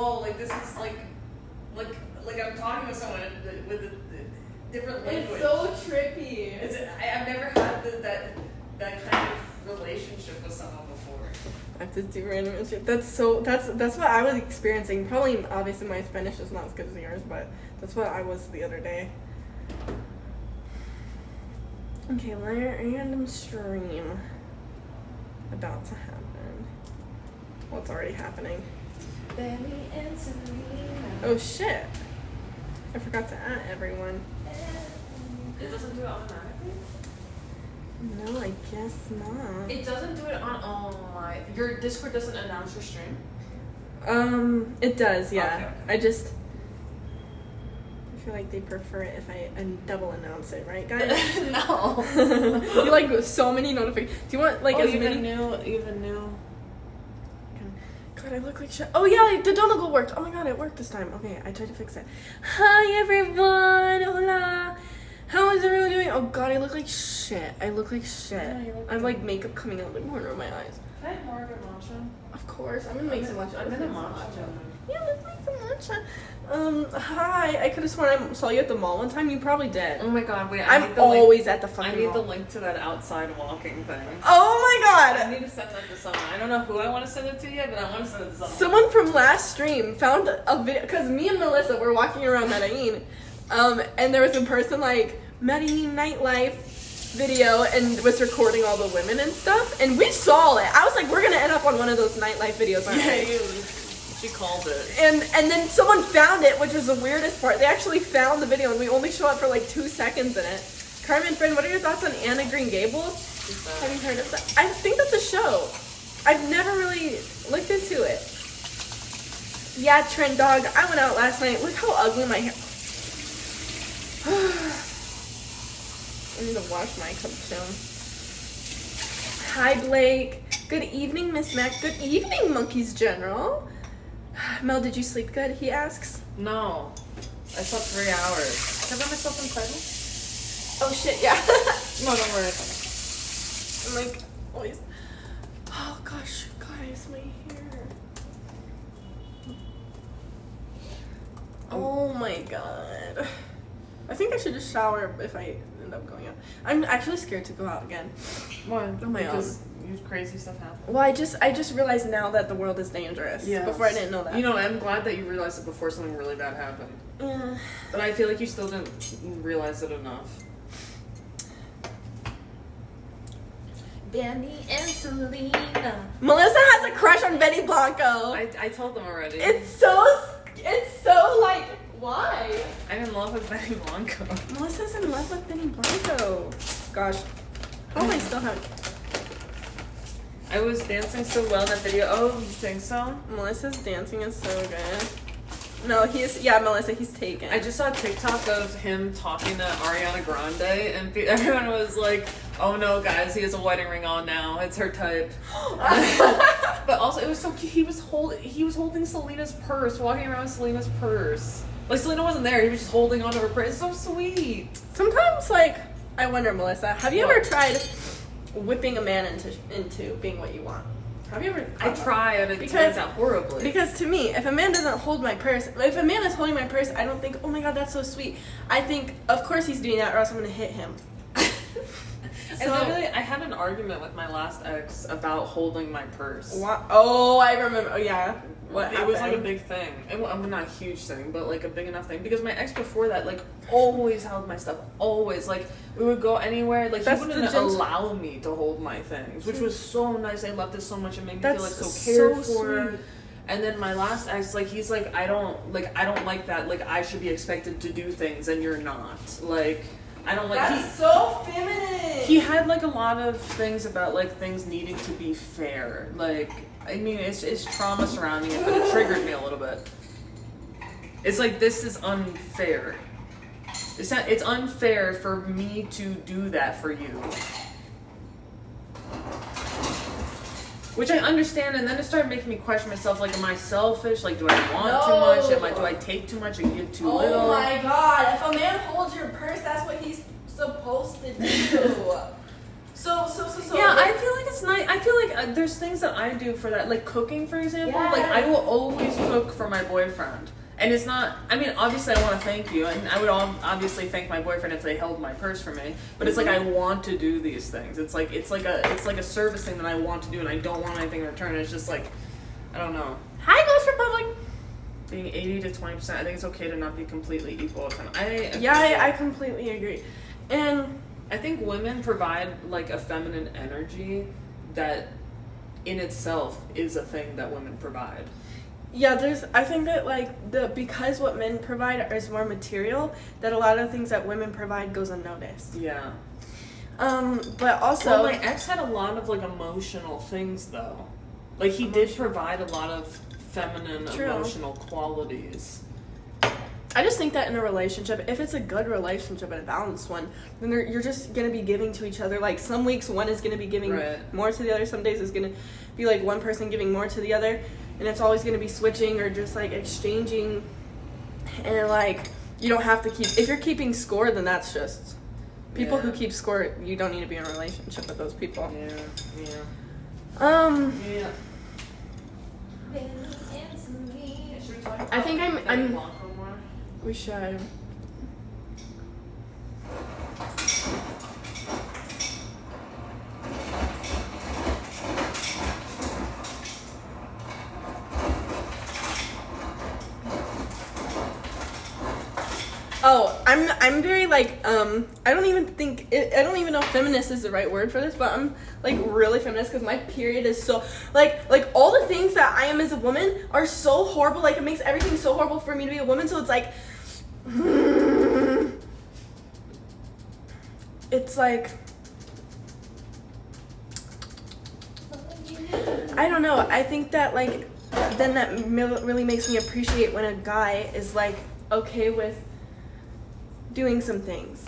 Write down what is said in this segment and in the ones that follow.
whoa, like this is like I'm talking to someone with a different language. It's so trippy. I've never had that kind of relationship with someone before. I have to do random shit. That's what I was experiencing. Probably, obviously, my Spanish is not as good as yours, but that's what I was the other day. Okay, random stream about to happen. What's already happening? Benny and Serena. Oh shit! I forgot to add everyone. It doesn't do it automatically? No, I guess not. It doesn't do it on. Oh my! Your Discord doesn't announce your stream. It does, yeah. Okay. I feel like they prefer it if I double announce it, right, guys? No. You like so many notifications. Do you want like as many? Even new. God, I look like shit. Oh yeah, the dongle worked. Oh my god, it worked this time. Okay, I tried to fix it. Hi everyone. Hola. How is everyone doing? Oh god, I look like shit. Yeah, I'm like makeup coming out like more over my eyes. Can I have more of your matcha? Of course, I'm gonna make some matcha. I'm in a matcha. Yeah, let's make some matcha. Hi. I could have sworn I saw you at the mall one time. You probably did. Oh my god, wait. I'm always at the fucking mall. I need mall. the link to that outside walking thing. Oh my I god. need to send that to someone. I don't know who I want to send it to yet, but I want to send it to someone. Someone from last stream found a video, because me and Melissa were walking around Medellin, and there was a person like, Medellin nightlife video, and was recording all the women and stuff, and we saw it. I was like, we're gonna end up on one of those nightlife videos, aren't we? She called it. And then someone found it, which was the weirdest part. They actually found the video, and we only show up for like 2 seconds in it. Carmen, friend, what are your thoughts on Anna Green Gables? Have you heard of that? I think that's a show. I've never really looked into it. Yeah, Trend Dog. I went out last night. Look how ugly my hair. I need to wash my cup soon. Hi, Blake. Good evening, Miss Mac. Good evening, Monkeys General. Mel, did you sleep good? He asks. No. I slept 3 hours. Can I put myself in present? Oh, shit, yeah. No, don't worry. I'm like, always. Oh, gosh, guys, my hair. Oh, my God. I think I should just shower if I end up going out. I'm actually scared to go out again. Why? On my own. Because crazy stuff happens. Well, I just realized now that the world is dangerous. Yes. Before I didn't know that. You know, I'm glad that you realized it before something really bad happened. Yeah. But I feel like you still didn't realize it enough. Benny and Selena. Melissa has a crush on Benny Blanco. I told them already. It's so like, why? I'm in love with Benny Blanco. Melissa's in love with Benny Blanco. Gosh. How am I still having... I was dancing so well in that video. Oh, you think so? Melissa's dancing is so good. No, Melissa, he's taken. I just saw a TikTok of him talking to Ariana Grande, and everyone was like, oh no, guys, he has a wedding ring on now. It's her type. But also, it was so cute. He was holding Selena's purse, walking around with Selena's purse. Like, Selena wasn't there. He was just holding onto her purse. It's so sweet. Sometimes, like, I wonder, Melissa, have you ever tried whipping a man into being what you want? Have you ever? I try, and it turns out horribly. Because to me, if a man doesn't hold my purse, if a man is holding my purse, I don't think, oh my god, that's so sweet. I think, of course he's doing that, or else I'm gonna hit him. And literally, I had an argument with my last ex about holding my purse. What? Oh, I remember. Oh yeah. What happened? It was like a big thing. I mean, not a huge thing, but like a big enough thing. Because my ex before that, like, always held my stuff. Always. Like, we would go anywhere. Like, he wouldn't allow me to hold my things, which was so nice. I loved it so much. It made me feel like so cared for. Sweet. And then my last ex, like, he's like, I don't like that. Like, I should be expected to do things, and you're not. Like, I don't like. That's so feminine. He had like a lot of things about like things needing to be fair. Like, I mean, it's trauma surrounding it, but it triggered me a little bit. It's like, this is unfair. It's unfair for me to do that for you. Which I understand, and then it started making me question myself, like, am I selfish? Like, do I want too much? Do I take too much and give too little? Oh my god, if a man holds your purse, that's what he's supposed to do. Yeah, I feel like it's nice. I feel like there's things that I do for that, like cooking, for example. Yes. Like I will always cook for my boyfriend, and it's not. I mean, obviously, I want to thank you, and I would obviously thank my boyfriend if they held my purse for me. But it's like I want to do these things. It's like a service thing that I want to do, and I don't want anything in return. It's just like, I don't know. Hi, Ghost Republic. Being 80 to 20%, I think it's okay to not be completely equal all the time. I completely agree, and. I think women provide like a feminine energy that in itself is a thing that women provide. Yeah, I think that like because what men provide is more material, that a lot of things that women provide goes unnoticed. Yeah. But also, well, my ex had a lot of like emotional things though. Like he did provide a lot of feminine emotional qualities. I just think that in a relationship, if it's a good relationship and a balanced one, then you're just going to be giving to each other. Like, some weeks one is going to be giving more to the other. Some days it's going to be, like, one person giving more to the other. And it's always going to be switching or just, like, exchanging. And, like, you don't have to keep... If you're keeping score, then that's just... People who keep score, you don't need to be in a relationship with those people. Yeah. I think I'm we should. Oh, I'm very like I don't even know if feminist is the right word for this, but I'm like really feminist because my period is so like all the things that I am as a woman are so horrible. Like it makes everything so horrible for me to be a woman. So it's like it's like I don't know. I think that like then that really makes me appreciate when a guy is like okay with doing some things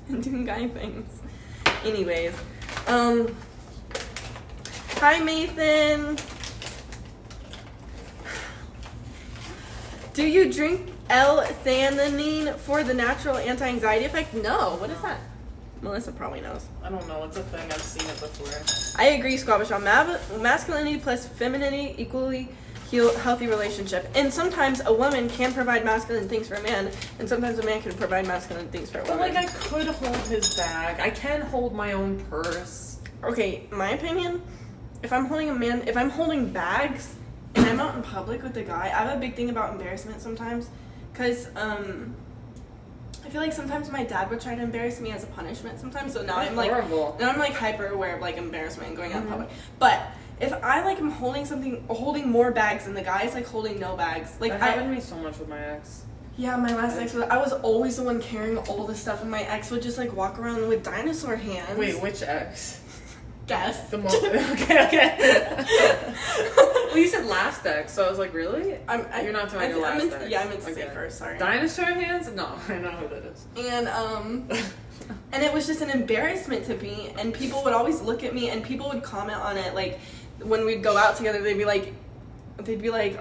and doing guy things. Anyways, hi Nathan. Do you drink L-theanine for the natural anti-anxiety effect? No. What is that? Melissa probably knows. I don't know. It's a thing. I've seen it before. I agree, Squabish. Masculinity plus femininity equally healthy relationship. And sometimes a woman can provide masculine things for a man, and sometimes a man can provide masculine things for a woman. But like I could hold his bag. I can hold my own purse. Okay, my opinion, if I'm holding bags and I'm out in public with a guy, I have a big thing about embarrassment sometimes. Because I feel like sometimes my dad would try to embarrass me as a punishment sometimes. So now I'm like hyper aware of like embarrassment and going out in public. But if I like am holding more bags than the guy's like holding no bags, like that happened to me so much with my ex. Yeah, my last ex, I was always the one carrying all the stuff, and my ex would just like walk around with dinosaur hands. Wait, which ex? Guess. The okay. Well, you said last ex, so I was like, really? You're not talking your last ex. Yeah, I meant to say first. Sorry. Dinosaur hands? No, I know who that is. And and it was just an embarrassment to me, and people would always look at me, and people would comment on it, like when we'd go out together, they'd be like,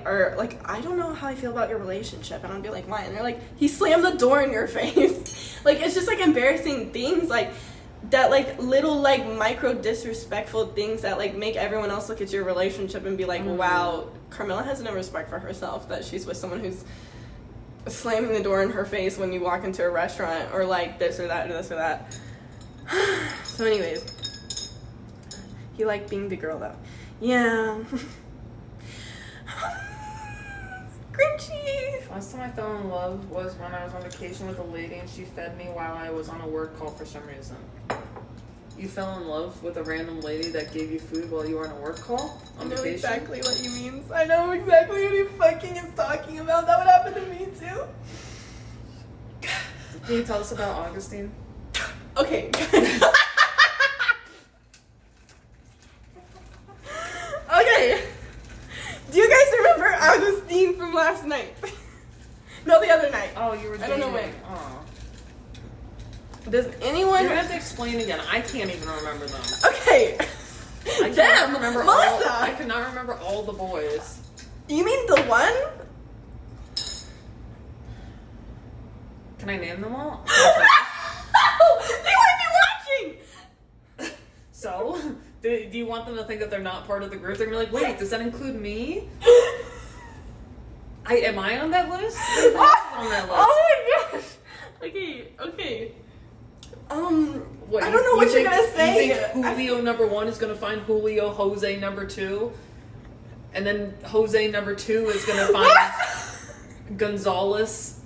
or like, I don't know how I feel about your relationship, and I'd be like, why? And they're like, he slammed the door in your face. Like, it's just like embarrassing things, like that, like little like micro disrespectful things that like make everyone else look at your relationship and be like, wow, Carmaxlla has no respect for herself, that she's with someone who's slamming the door in her face when you walk into a restaurant, or like this or that or this or that. So anyways, he liked being the girl though. Yeah. Grinchy. Last time I fell in love was when I was on vacation with a lady and she fed me while I was on a work call for some reason. You fell in love with a random lady that gave you food while you were on a work call on vacation? I know exactly what he means. I know exactly what he fucking is talking about. That would happen to me too. Can you tell us about Augustine? Okay. Okay. Do you guys remember Augustine from last night? No, the other night. Oh, you were dating. I don't know when. Oh. Does anyone... You're going to have to explain again. I can't even remember them. Okay. I cannot remember Melissa. I cannot remember all the boys. You mean the one? Can I name them all? They might be watching! Do you want them to think that they're not part of the group? They're gonna be like, wait, does that include me? Am I on that list? On that list. Oh my gosh. Okay. What, I don't know what you're gonna say. You think Julio number 1 is gonna find Julio Jose number 2, and then Jose number 2 is gonna find Gonzalez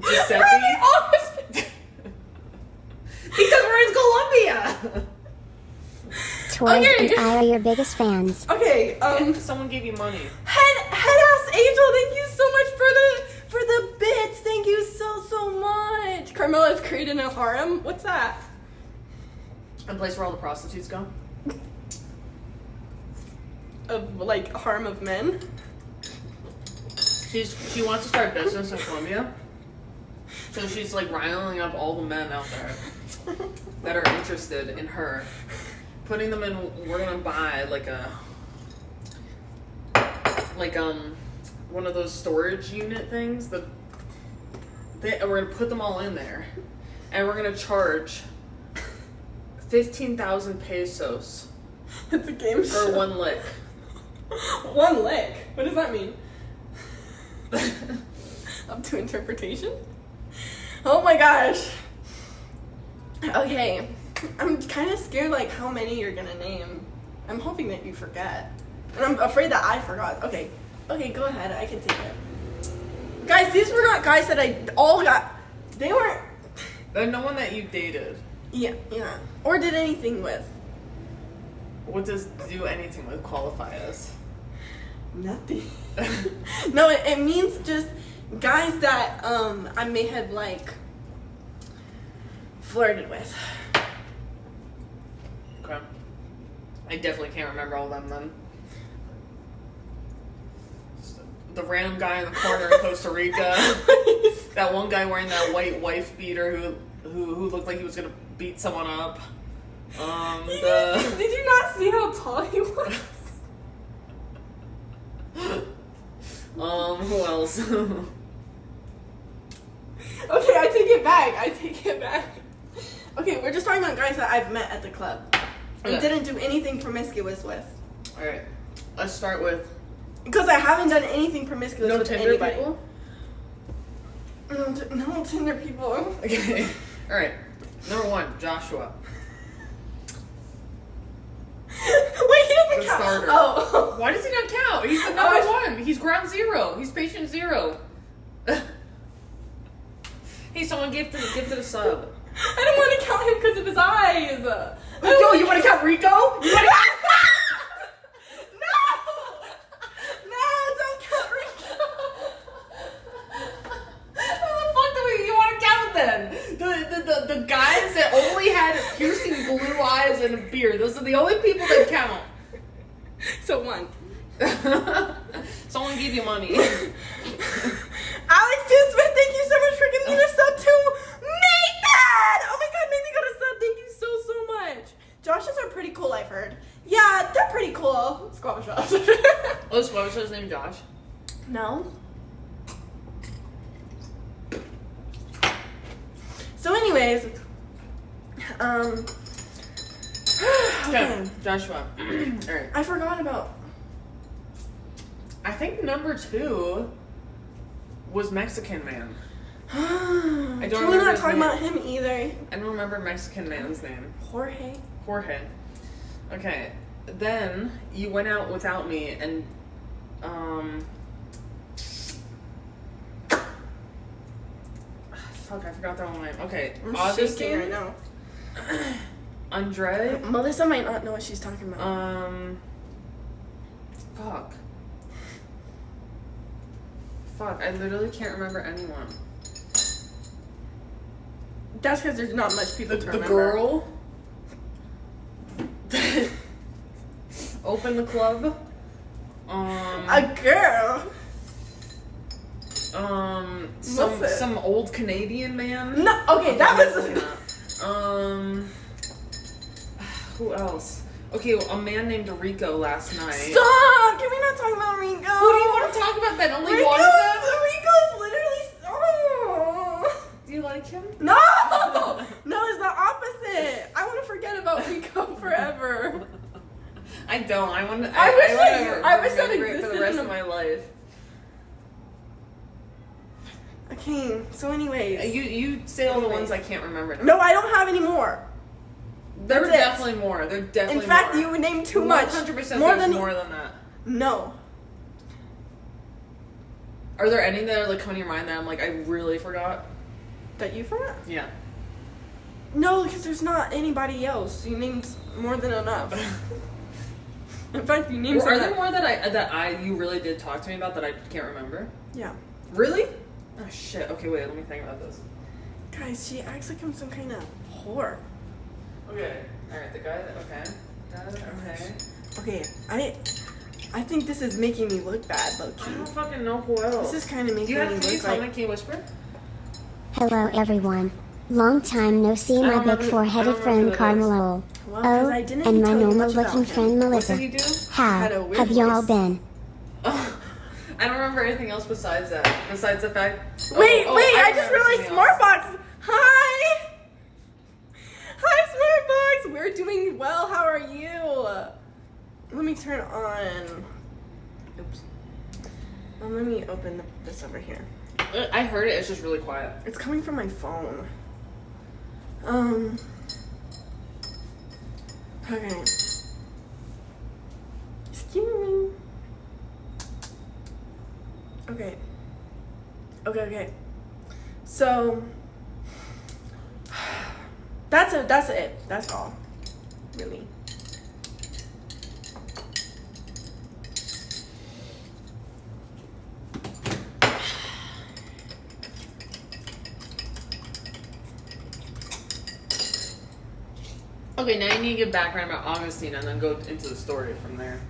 Giuseppe? Because we're in Colombia. Toys and I are your biggest fans. Okay, someone gave you money. Head-ass Angel, thank you so much for the bits. Thank you so much. Carmaxlla has created a harem. What's that? A place where all the prostitutes go. Of like a harem of men. She wants to start business in Colombia. So she's like riling up all the men out there that are interested in her. Putting them in, we're gonna buy one of those storage unit things. We're gonna put them all in there, and we're gonna charge 15,000 pesos. It's a game show. For one lick. One lick? What does that mean? Up to interpretation? Oh my gosh. Okay. I'm kind of scared like how many you're gonna name. I'm hoping that you forget. And I'm afraid that I forgot. Okay, go ahead. I can take it. Guys, these were not guys that I all got. They weren't. No one that you dated. Yeah. Or did anything with. What does do anything with qualify as? Nothing. No, it means just guys that I may have like flirted with. Okay. I definitely can't remember all of them then. The random guy in the corner in Costa Rica. That one guy wearing that white wife beater who looked like he was gonna beat someone up. Did you not see how tall he was? Who else? Okay, I take it back. Okay, we're just talking about guys that I've met at the club. And didn't do anything promiscuous with. Alright, let's start with... Because I haven't done anything promiscuous with Tinder anybody. People? No Tinder people. Okay, alright. Number 1, Joshua. Wait, he doesn't count. Starter. Oh. Why does he not count? He's the number 1. He's ground 0. He's patient 0. Hey, someone gifted a sub. I don't want to count him because of his eyes. Yo, you want to count Rico? No, don't count Rico. How the fuck do you want to count then? The guys that only had piercing blue eyes and a beard. Those are the only people that count. So 1. Someone gave you money. Alex Smith, thank you so much for giving me a sub to Nathan! Oh my god, Nathan got a sub. Thank you so much. Josh's are pretty cool, I've heard. Yeah, they're pretty cool. Squabble Josh. Oh, Squabble Josh's name Josh? No. So anyways, okay, Joshua. Alright. I forgot about... I think number 2 was Mexican Man. I don't Can we remember not his talk name. about him either? I don't remember Mexican Man's name. Jorge. Okay. Then you went out without me and fuck, I forgot their own name. Okay. I'm shaking right now. Andre. Melissa might not know what she's talking about. Fuck, I literally can't remember anyone. That's because there's not much people to remember. The girl. Open the club. A girl. Some old Canadian man. No, okay, that was. Who else? Okay, a man named Rico last night. Stop! Can we not talk about Rico? Who do you want to talk about then? Only one of them? Rico's literally. Oh. Do you like him? No! No, it's the opposite. I want to forget about Rico forever. life. Okay, so anyways. You say all the ones I can't remember now. No, I don't have any more. There were definitely more. There definitely more. In fact, you would name too much. 100% more than that. No. Are there any that are like coming to your mind that I'm like, I really forgot? That you forgot? Yeah. No, because there's not anybody else. You named more than enough. In fact, you named. Are there more that you really did talk to me about that I can't remember? Yeah. Really? Oh shit. Okay, wait. Let me think about this. Guys, she acts like I'm some kind of whore. Okay. All right. The guy. Okay. Okay. I think this is making me look bad, low key. I don't fucking know who else. This is kind of making me look like. Can you whisper? Hello everyone. Long time no see, my big four-headed friend Carmaxlla. Well, Oh, I didn't and my tell you normal much about looking him. friend Melissa. What did he do? Had a How weird have y'all voice. been? Oh, I don't remember anything else besides that. Besides the fact. Wait, I just remember realized something else. Smartbox. Hi. Hi, Smartbox. We're doing well. How are you? Let me turn on. Oops. Let me open this over here. I heard it. It's just really quiet. It's coming from my phone. Okay. Excuse me. Okay. So that's it. That's all. Really. Okay, now you need to give background about Augustine and then go into the story from there.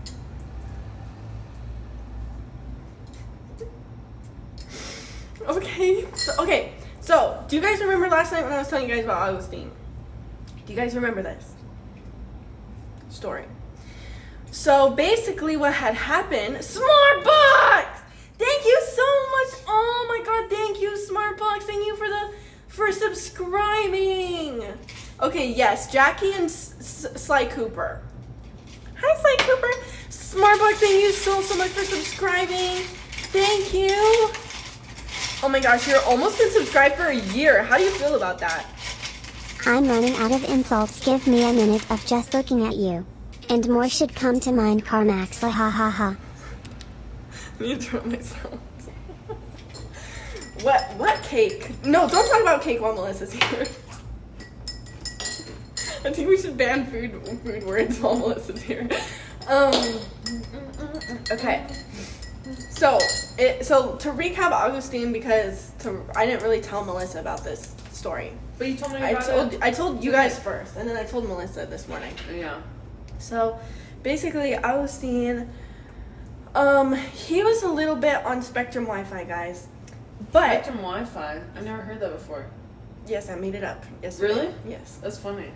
Okay. So, do you guys remember last night when I was telling you guys about Augustine? Do you guys remember this story? So, basically what had happened... Smartbox! Thank you so much! Oh my god, thank you, Smartbox! Thank you for subscribing! Okay, yes, Jackie and Sly Cooper. Hi, Sly Cooper! Smartbox, thank you so much for subscribing! Thank you! Oh my gosh, you're almost been subscribed for a year. How do you feel about that? I'm running out of insults. Give me a minute of just looking at you. And more should come to mind, Carmaxlla, ha ha ha. I need to turn myself. What cake? No, don't talk about cake while Melissa's here. I think we should ban food words while Melissa's here. Okay. So to recap Augustine, because I didn't really tell Melissa about this story. But you told me about it. I told you guys first, and then I told Melissa this morning. Yeah. So basically, Augustine, he was a little bit on Spectrum Wi-Fi, guys. But Spectrum Wi-Fi. I've never heard that before. Yes, I made it up yesterday. Really? Yes. That's funny.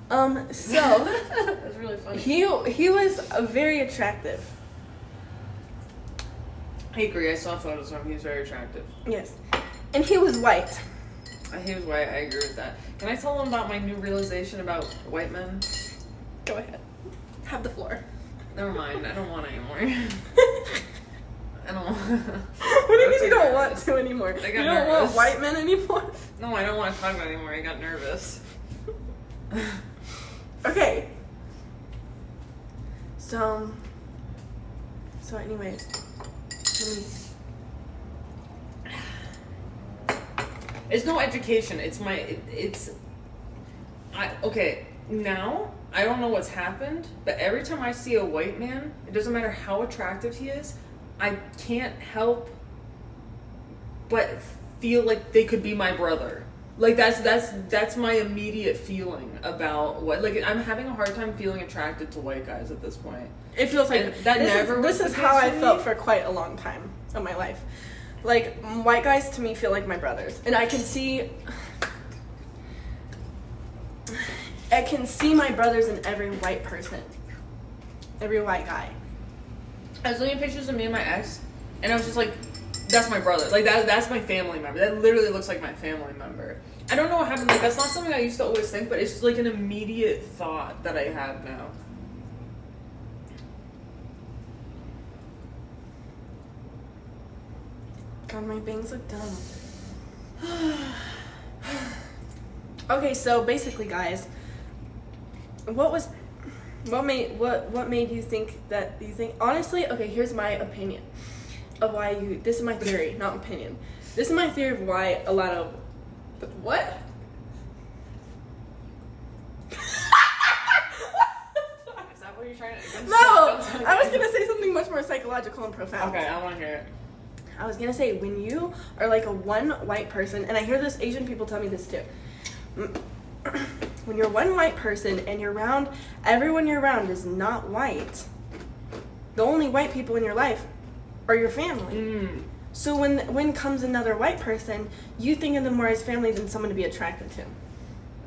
So that's really funny. he was very attractive. I agree. I saw photos of him. He was very attractive. Yes, and he was white. He was white. I agree with that. Can I tell them about my new realization about white men? Go ahead. Have the floor. Never mind. I don't want anymore. I don't. What do you mean you don't want to anymore? I got You don't nervous. want white men anymore? No, I don't want to talk about it anymore. I got nervous. Okay. So anyways. It's no education. Okay, now, I don't know what's happened, but every time I see a white man, it doesn't matter how attractive he is, I can't help but feel like they could be my brother. Like, that's my immediate feeling about what, like, I'm having a hard time feeling attracted to white guys at this point. It feels like this is how I felt for quite a long time of my life. Like, white guys to me feel like my brothers, and I can see my brothers in every white person, every white guy. I was looking at pictures of me and my ex, and I was just like, that's my brother. Like, that's my family member. That literally looks like my family member. I don't know what happened. Like, that's not something I used to always think, but it's just like an immediate thought that I have now. God, my bangs look dumb. Okay, so basically, guys, what made you think that you think honestly? Okay, here's my opinion of why you. This is my theory, not opinion. This is my theory of why a lot of what? Is that what you're trying to? No, I was gonna say something much more psychological and profound. Okay, I want to hear it. I was gonna say, when you are like a one white person, and I hear this, Asian people tell me this too. When you're one white person and you're around, everyone you're around is not white. The only white people in your life are your family. So when comes another white person, you think of them more as family than someone to be attracted to.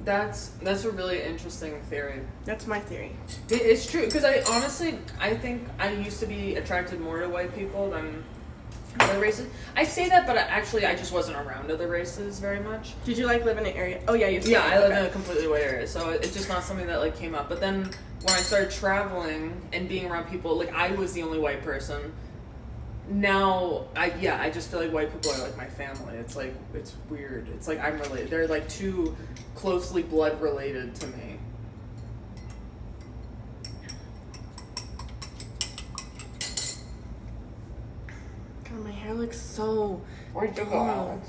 That's a really interesting theory. That's my theory. It's true, because I think I used to be attracted more to white people than other races. I say that, but I just wasn't around other races very much. Did you like live in an area? Oh yeah, you. Yeah, I live in a completely white area, so it's just not something that like came up. But then when I started traveling and being around people, like I was the only white person. Now I just feel like white people are like my family. It's like it's weird. It's like I'm related. They're like too closely blood related to me. God, my hair looks so. Where'd you go, Alex?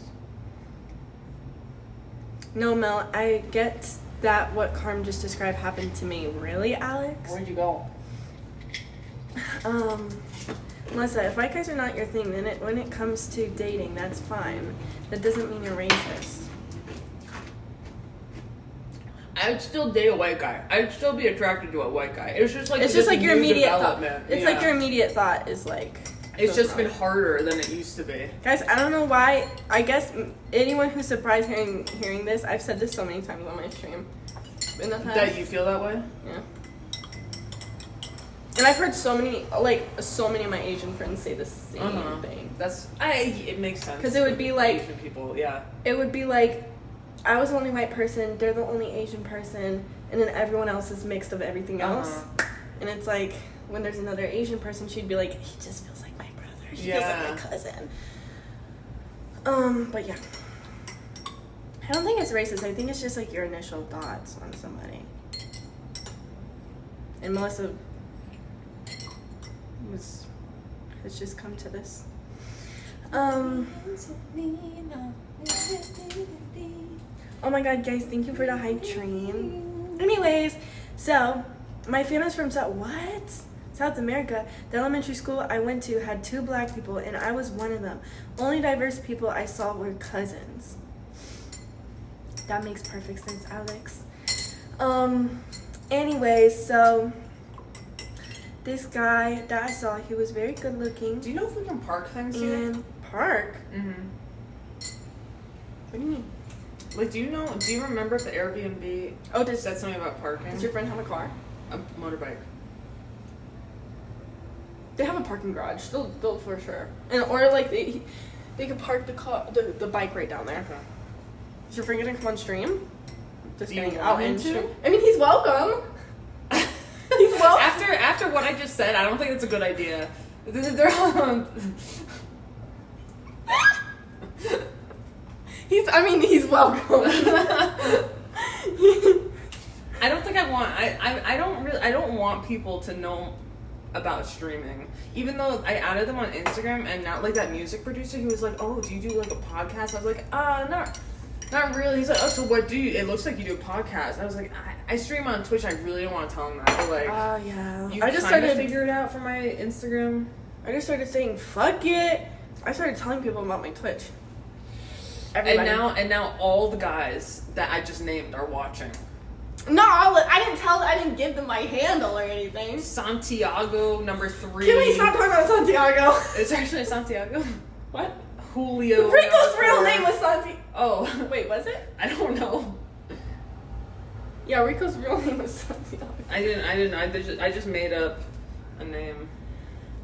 No, Mel, I get that what Carm just described happened to me. Really, Alex? Where'd you go? Melissa, if white guys are not your thing, then when it comes to dating, that's fine. That doesn't mean you're racist. I'd still date a white guy. I'd still be attracted to a white guy. It's just like your immediate thought. development. It's like your immediate thought is like. It's just been harder than it used to be. Guys, I don't know why. I guess anyone who's surprised hearing this, I've said this so many times on my stream. In the past. That you feel that way? Yeah. And I've heard so many of my Asian friends say the same thing. It makes sense. Because it would be like Asian people, yeah. It would be like, I was the only white person, they're the only Asian person, and then everyone else is mixed of everything else. And it's like, when there's another Asian person, she'd be like, he just feels like my brother. He feels like my cousin. But yeah. I don't think it's racist. I think it's just like your initial thoughts on somebody. And Melissa has just come to this. Oh my god, guys, thank you for the hype train. Anyways, so my family's from South America. The elementary school I went to had 2 black people, and I was one of them. Only diverse people I saw were cousins. That makes perfect sense, Alex. Anyways, so this guy that I saw, he was very good looking. Do you know if we can park things here? Park? Mm-hmm. What do you mean? Like, do you remember if the Airbnb said something about parking? Does your friend have a car? A motorbike. They have a parking garage. They'll for sure. Or like they could park the bike right down there. Okay. Is your friend gonna come on stream? Just do you getting want out him into? to? I mean, he's welcome. He's welcome. After what I just said, I don't think it's a good idea. They're all he's welcome. I don't think I don't want people to know about streaming. Even though I added them on Instagram, and now like that music producer, he was like, "Oh, do you do like a podcast?" I was like, not really." He's like, "Oh, so what do you? It looks like you do a podcast." I was like, I stream on Twitch. I really don't want to tell him that. But like, yeah. I just started to figure it out for my Instagram. I just started saying, "Fuck it." I started telling people about my Twitch. Everybody. And now all the guys that I just named are watching. No, I didn't give them my handle or anything. Santiago number 3. Can we stop talking about Santiago? It's actually Santiago. What? Julio. Rico's real name was Santiago. Oh. Wait, was it? I don't know. Yeah, Rico's real name was Santiago. I didn't. I just made up a name.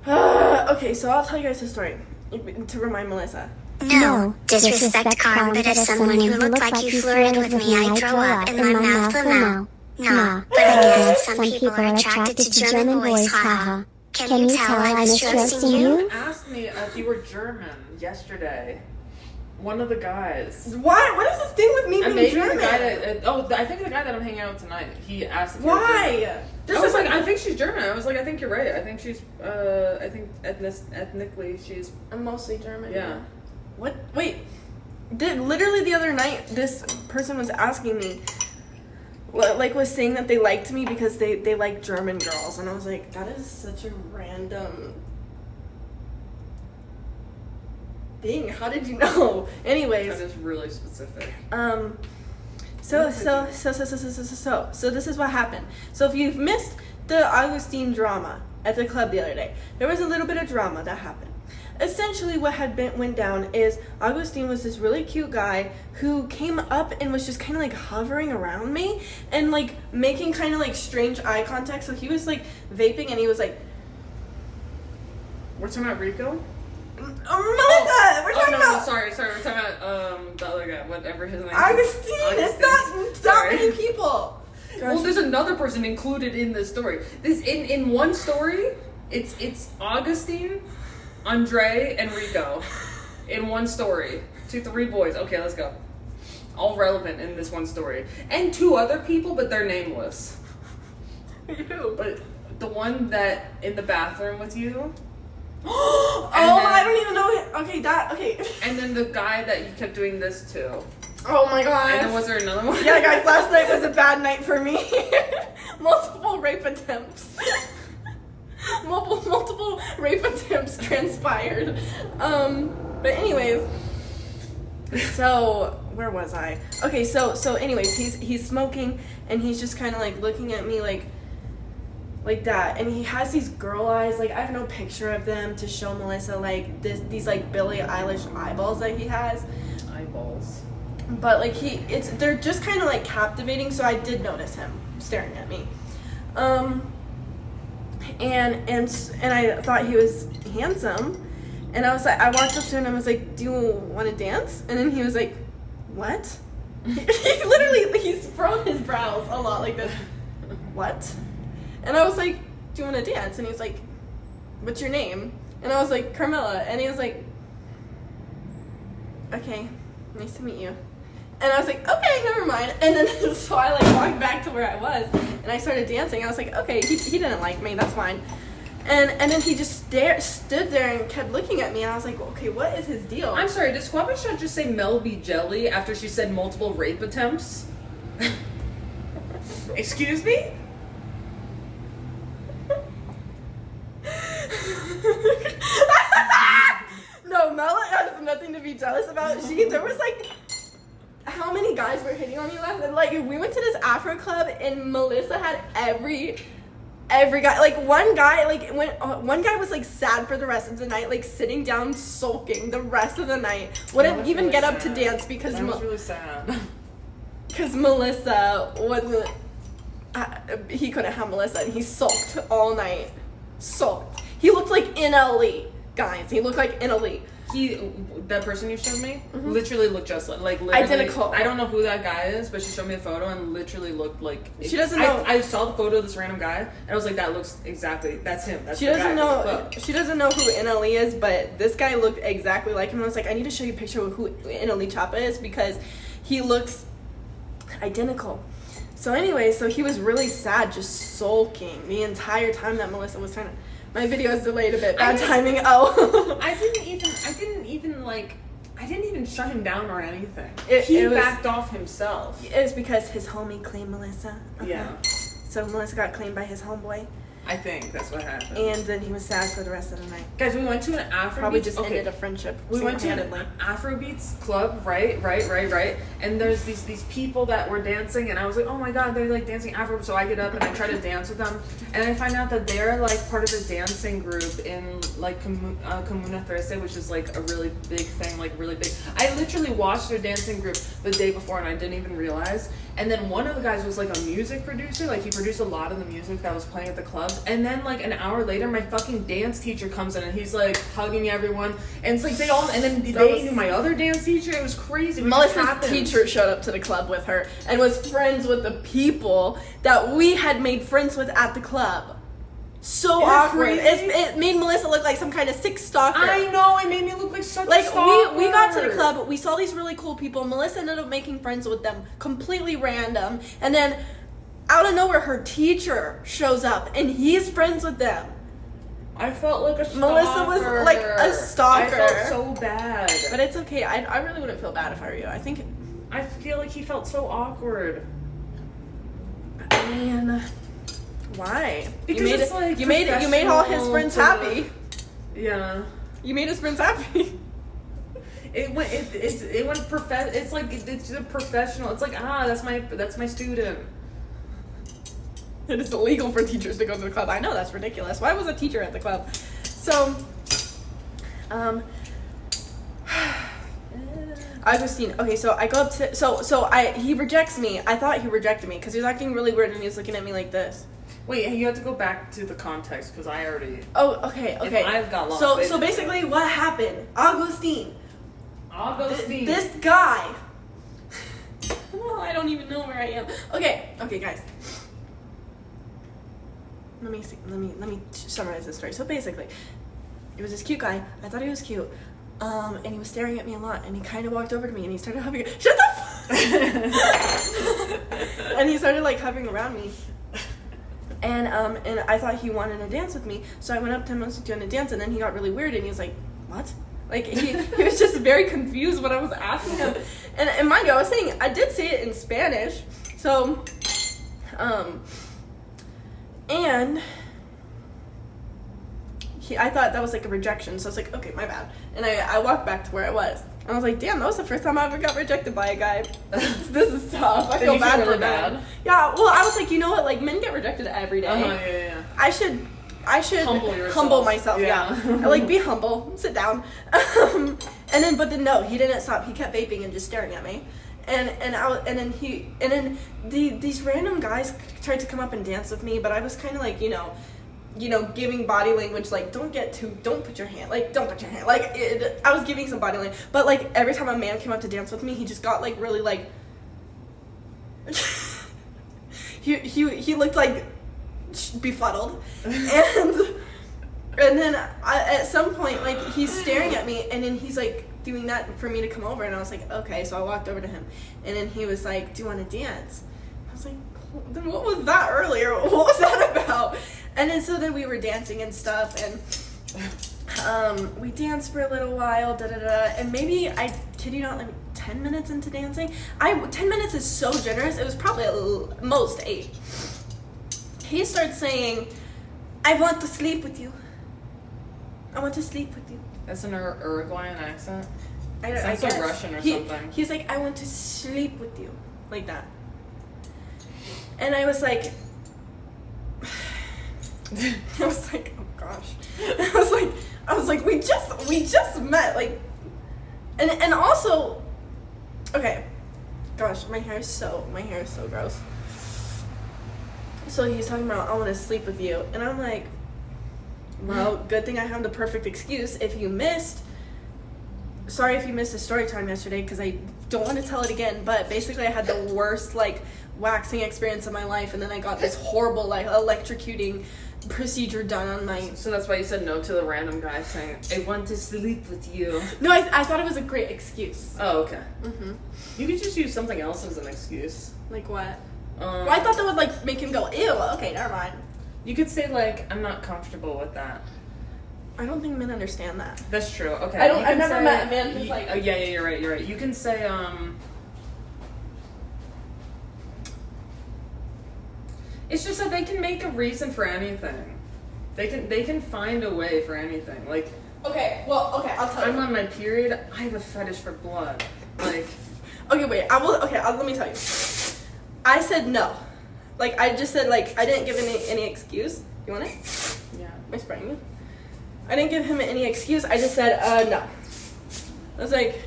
Okay, so I'll tell you guys a story to remind Melissa. No disrespect, Carm, but as someone who looked like you flirted with me, I throw up and my mouth will know. Nah, but I guess some people are attracted to German boys, haha. Can you tell I miss roasting you? You asked me if you were German yesterday. One of the guys. Why? What is this thing with me being German? The guy that, I think the guy that I'm hanging out with tonight, he asked if Why? I was like, I think she's German. I was like, I think you're right. I think she's, I think ethnically she's... I'm mostly German. Yeah. What? Wait. Literally the other night, this person was asking me, like, was saying that they liked me because they like German girls. And I was like, that is such a random thing. How did you know? Anyways. That is really specific. So this is what happened. So if you've missed the Augustine drama at the club the other day, there was a little bit of drama that happened. Essentially what went down is Augustine was this really cute guy who came up and was just kind of like hovering around me and like making kind of like strange eye contact. So he was like vaping and he was like, we're talking about Rico? Melissa! We're talking about... Sorry. We're talking about the other guy, whatever his name is. Augustine! It's not that many people! Gosh. Well, there's another person included in this story. This in one story, it's Augustine, Andre, and Rico. In one story. 3 boys. Okay, let's go. All relevant in this one story. And 2 other people, but they're nameless. Who? But the one that in the bathroom with you... I don't even know. Okay. And then the guy that you kept doing this to. Oh my god. And then was there another one? Yeah, guys, last night was a bad night for me. Multiple rape attempts. Multiple rape attempts transpired. But anyways. So, where was I? Okay, so anyways, he's smoking and he's just kind of like looking at me like that, and he has these girl eyes. Like, I have no picture of them to show Melissa, like these like Billie Eilish eyeballs that he has. Eyeballs. But like they're just kind of like captivating. So I did notice him staring at me, and I thought he was handsome, and I was like, I walked up to him and I was like, do you want to dance? And then he was like, what? He's furrowed his brows a lot like this. What? And I was like, do you want to dance? And he was like, what's your name? And I was like, Carmaxlla. And he was like, okay, nice to meet you. And I was like, okay, never mind. And then so I like walked back to where I was and I started dancing. I was like, okay, he didn't like me, that's fine. And then he just stood there and kept looking at me, and I was like, okay, what is his deal? I'm sorry, did Squabba just say Mel B. Jelly after she said multiple rape attempts? Excuse me? No, Mela has nothing to be jealous about. There was like, how many guys were hitting on you last night? Like, we went to this Afro club and Melissa had every guy. Like, one guy was like sad for the rest of the night, like sitting down sulking the rest of the night. Wouldn't even really get up to dance because that was really sad. Because Melissa wasn't. He couldn't have Melissa, and he sulked all night. Sulked. He looked like NLE, guys. He looked like NLE. That person you showed me, literally looked just like literally, identical. I don't know who that guy is, but she showed me a photo and literally looked like. She doesn't know. I saw the photo of this random guy and I was like, that looks exactly. That's him. That's she the doesn't guy know. She doesn't know who NLE is, but this guy looked exactly like him. I was like, I need to show you a picture of who NLE Choppa is because he looks identical. So anyway, so he was really sad, just sulking the entire time that Melissa was trying to. My video is delayed a bit. Bad timing. Oh. I didn't even shut him down or anything. He backed off himself. It was because his homie claimed Melissa. Yeah. So Melissa got claimed by his homeboy. I think that's what happened. And then he was sad for the rest of the night. Guys, we went to an Afrobeats. Probably just ended a friendship. We went to an Afrobeats club, right? And there's these people that were dancing, and I was like, oh my god, they're like dancing Afro. So I get up and I try to dance with them, and I find out that they're like part of a dancing group in like Comuna Thursday, which is like a really big thing, like really big. I literally watched their dancing group the day before, and I didn't even realize. And then one of the guys was like a music producer, like he produced a lot of the music that was playing at the clubs. And then like an hour later, my fucking dance teacher comes in and he's like hugging everyone. And it's like they knew my other dance teacher. It was crazy. Melissa's teacher showed up to the club with her and was friends with the people that we had made friends with at the club. So awkward. It made Melissa look like some kind of sick stalker. I know, it made me look like such a stalker. Like, we got to the club, we saw these really cool people. Melissa ended up making friends with them, completely random. And then, out of nowhere, her teacher shows up, and he's friends with them. I felt like a stalker. Melissa was like a stalker. I felt so bad. But it's okay. I really wouldn't feel bad if I were you. I feel like he felt so awkward. Man, why? Because you made all his friends happy. Yeah. You made his friends happy. It went it's like it's a professional. It's like that's my student. It is illegal for teachers to go to the club. I know, that's ridiculous. Why was a teacher at the club? So, Augustine. Okay, so I go up to he rejects me. I thought he rejected me because he was acting really weird and he was looking at me like this. Wait, you have to go back to the context because I already. Oh, okay. If I've got lost. So basically, what happened? Augustine. This guy. Well, I don't even know where I am. Okay, guys. Let me summarize this story. So basically, it was this cute guy. I thought he was cute. And he was staring at me a lot, and he kind of walked over to me, and he started hovering. Shut the fuck! And he started like hovering around me, and I thought he wanted to dance with me, so I went up to him and was doing a dance, and then he got really weird, and he was like, "What?" Like he was just very confused what I was asking him, and mind you, I did say it in Spanish, so and. I thought that was like a rejection, so I was like, okay, my bad. And I walked back to where I was. And I was like, damn, that was the first time I ever got rejected by a guy. This is tough. I feel bad for men. Yeah, well, I was like, you know what? Like, men get rejected every day. Yeah. I should humble myself. Yeah. Like, be humble. Sit down. But then no, he didn't stop. He kept vaping and just staring at me. And then these random guys tried to come up and dance with me, but I was kind of like, you know, giving body language, like, don't put your hand, like, I was giving some body language, but, like, every time a man came up to dance with me, he just got, like, really, like, he looked, like, befuddled, and then at some point, like, he's staring at me, and then he's, like, doing that for me to come over, and I was like, okay, so I walked over to him, and then he was like, do you want to dance? I was like, then what was that earlier? What was that about? And then we were dancing and stuff, and we danced for a little while, and maybe, I kid you not, like 10 minutes into dancing, 10 minutes is so generous, it was probably at most 8. He starts saying, I want to sleep with you. I want to sleep with you. That's an Uruguayan accent? I guess. Like Russian or something. He's like, I want to sleep with you. Like that. And I was like, oh gosh. I was like, we just met, like, and also, okay, gosh, my hair is so gross. So he's talking about, I want to sleep with you, and I'm like, well, good thing I have the perfect excuse. Sorry if you missed the story time yesterday, because I don't want to tell it again, but basically I had the worst, like, waxing experience of my life, and then I got this horrible, like, electrocuting procedure done on my... So that's why you said no to the random guy saying, I want to sleep with you. No, I thought it was a great excuse. Oh, okay. Mm-hmm. You could just use something else as an excuse. Like what? Well, I thought that would, like, make him go, ew, okay, never mind. You could say, like, I'm not comfortable with that. I don't think men understand that. That's true, okay. I've never met a man who's like... yeah, you're right. You can say, It's just that they can make a reason for anything. They can find a way for anything. Like, I'll tell you. I'm on my period. I have a fetish for blood. Like, okay, wait. Let me tell you. I said no. Like, I just said, like, I didn't give any excuse. You want it? Yeah. Am I spraying you? I didn't give him any excuse. I just said no. I was like,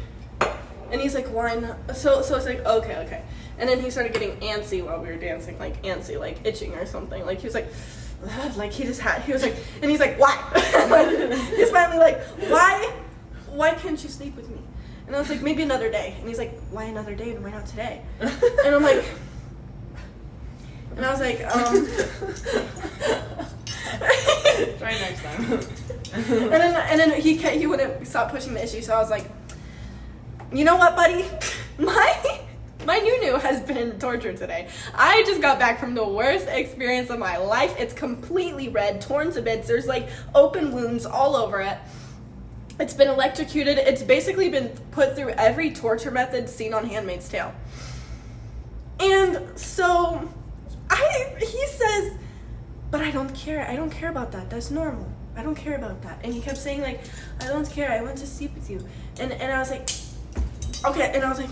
and he's like, why not? So it's like, okay. And then he started getting antsy while we were dancing, like antsy, like itching or something. Like he was like and he's like, why? He's finally like, why can't you sleep with me? And I was like, maybe another day. And he's like, why another day and why not today? And I'm like, and I was like, Try next time. and then he wouldn't stop pushing the issue, so I was like, you know what, buddy? My nunu has been tortured today. I just got back from the worst experience of my life. It's completely red, torn to bits. There's like open wounds all over it. It's been electrocuted. It's basically been put through every torture method seen on Handmaid's Tale. And so he says, but I don't care. I don't care about that. That's normal. I don't care about that. And he kept saying like, I don't care. I want to sleep with you. And I was like, okay. And I was like,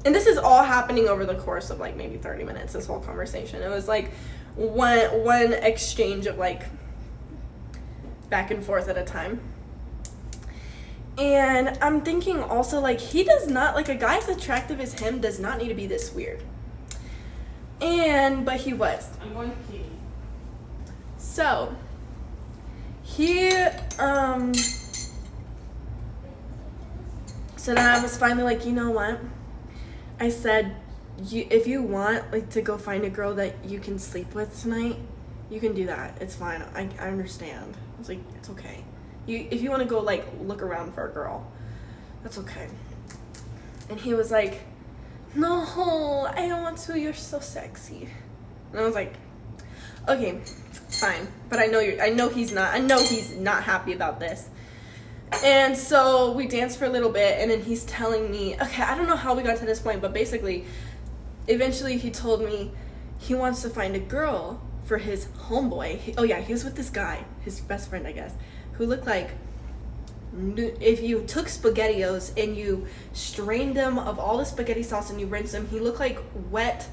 and this is all happening over the course of like maybe 30 minutes, this whole conversation. It was like one exchange of like back and forth at a time. And I'm thinking also like he does not, like a guy as attractive as him does not need to be this weird. But he was. I'm going to pee. So he so then I was finally like, you know what? I said, if you want like to go find a girl that you can sleep with tonight, you can do that. It's fine. I understand. I was like, it's okay. If you want to go like look around for a girl, that's okay. And he was like, no, I don't want to. You're so sexy. And I was like, okay, fine. But I know he's not happy about this. And so we danced for a little bit, and then he's telling me, okay, I don't know how we got to this point, but basically, eventually he told me he wants to find a girl for his homeboy. He was with this guy, his best friend, I guess, who looked like, if you took SpaghettiOs and you strained them of all the spaghetti sauce and you rinsed them, he looked like wet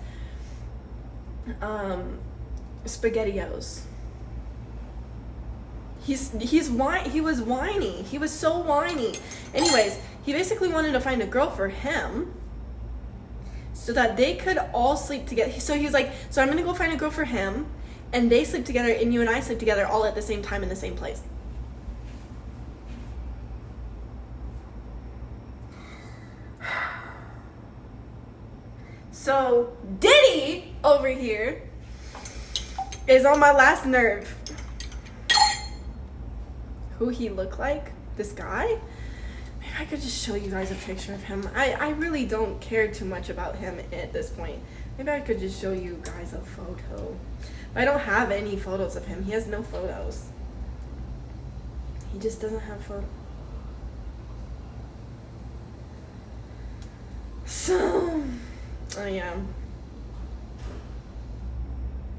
SpaghettiOs. He was whiny. He was so whiny. Anyways, he basically wanted to find a girl for him so that they could all sleep together. So he was like, so I'm going to go find a girl for him, and they sleep together, and you and I sleep together all at the same time in the same place. So Diddy over here is on my last nerve. Who he looked like, this guy. Maybe I could just show you guys a picture of him. I really don't care too much about him at this point. Maybe I could just show you guys a photo. But I don't have any photos of him. He has no photos. He just doesn't have photos. So, yeah.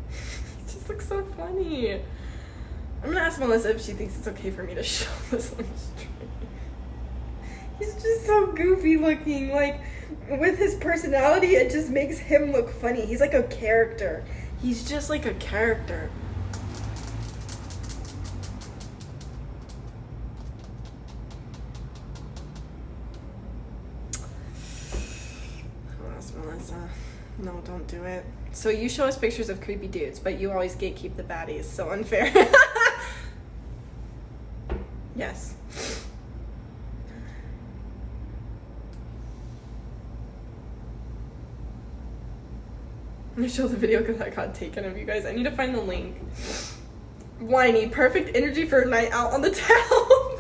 It just looks so funny. I'm gonna ask Melissa if she thinks it's okay for me to show this on the stream. He's just so goofy looking. Like, with his personality, it just makes him look funny. He's like a character. He's just like a character. I'll ask Melissa. No, don't do it. So you show us pictures of creepy dudes, but you always gatekeep the baddies. So unfair. Yes. I'm gonna show the video because I got taken of you guys. I need to find the link. Whiny, perfect energy for a night out on the town.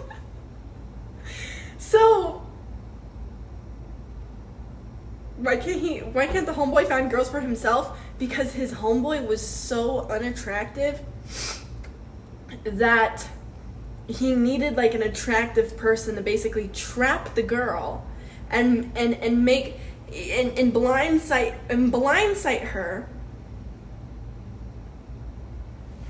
So why can't the homeboy find girls for himself? Because his homeboy was so unattractive that he needed like an attractive person to basically trap the girl and make and blindside her.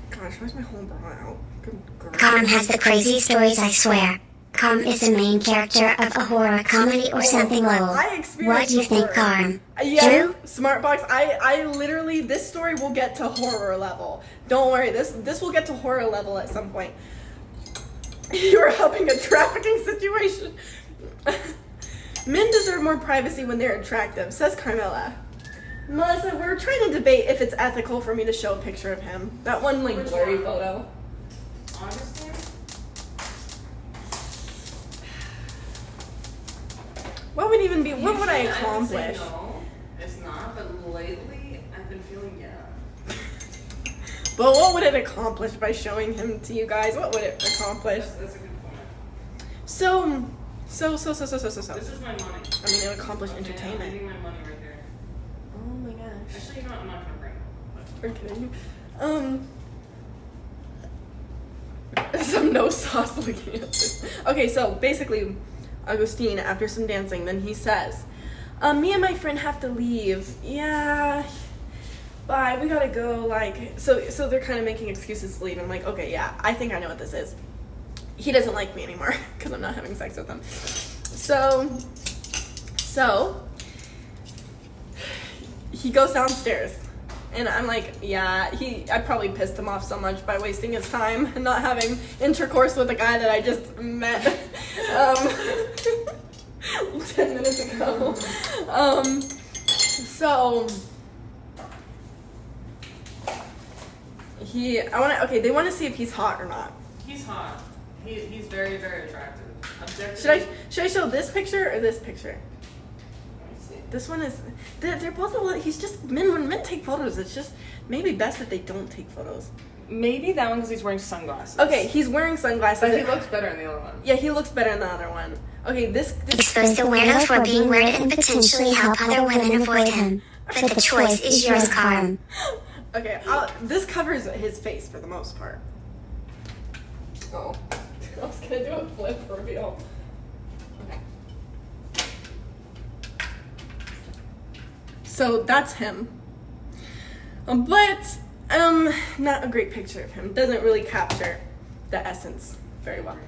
Gosh, why's my whole bra out? Good girl. Carm has the crazy stories, I swear. Carm is the main character of a horror comedy or something, lol. What do you think, Carm? Yes, True? Smartbox, I literally, this story will get to horror level. Don't worry, this will get to horror level at some point. You're helping a trafficking situation. Men deserve more privacy when they're attractive, says Carmaxlla. Melissa, we're trying to debate if it's ethical for me to show a picture of him. That one, like, blurry photo. Honestly? What would I accomplish? No, it's not, but lately I've been feeling, yeah. But what would it accomplish by showing him to you guys? What would it accomplish? That's a good point. So. This is my money. I mean, it would accomplish Okay, entertainment. I'm leaving my money right there. Oh my gosh. Actually, you know what? I'm not gonna bring it. We're kidding. Some no sauce looking at this. Okay, so basically, Augustine, after some dancing, then he says, me and my friend have to leave. Yeah, bye, we gotta go. Like, so they're kind of making excuses to leave. I'm like, okay, yeah, I think I know what this is. He doesn't like me anymore because I'm not having sex with him. So he goes downstairs. And I'm like, yeah, I probably pissed him off so much by wasting his time and not having intercourse with a guy that I just met 10 minutes ago. They want to see if he's hot or not. He's hot. He's very, very attractive. Should I show this picture or this picture? This one is, they're both a little, he's just, when men take photos, it's just maybe best that they don't take photos. Maybe that one because he's wearing sunglasses. Okay, he's wearing sunglasses. But he looks better in the other one. Yeah, he looks better in the other one. Okay, this Expose the weirdo for being weird and potentially help other women avoid him. But the choice is yours, Carm. Okay, this covers his face for the most part. Oh, I was gonna do a flip reveal. Okay. So that's him. But, not a great picture of him. Doesn't really capture the essence very well.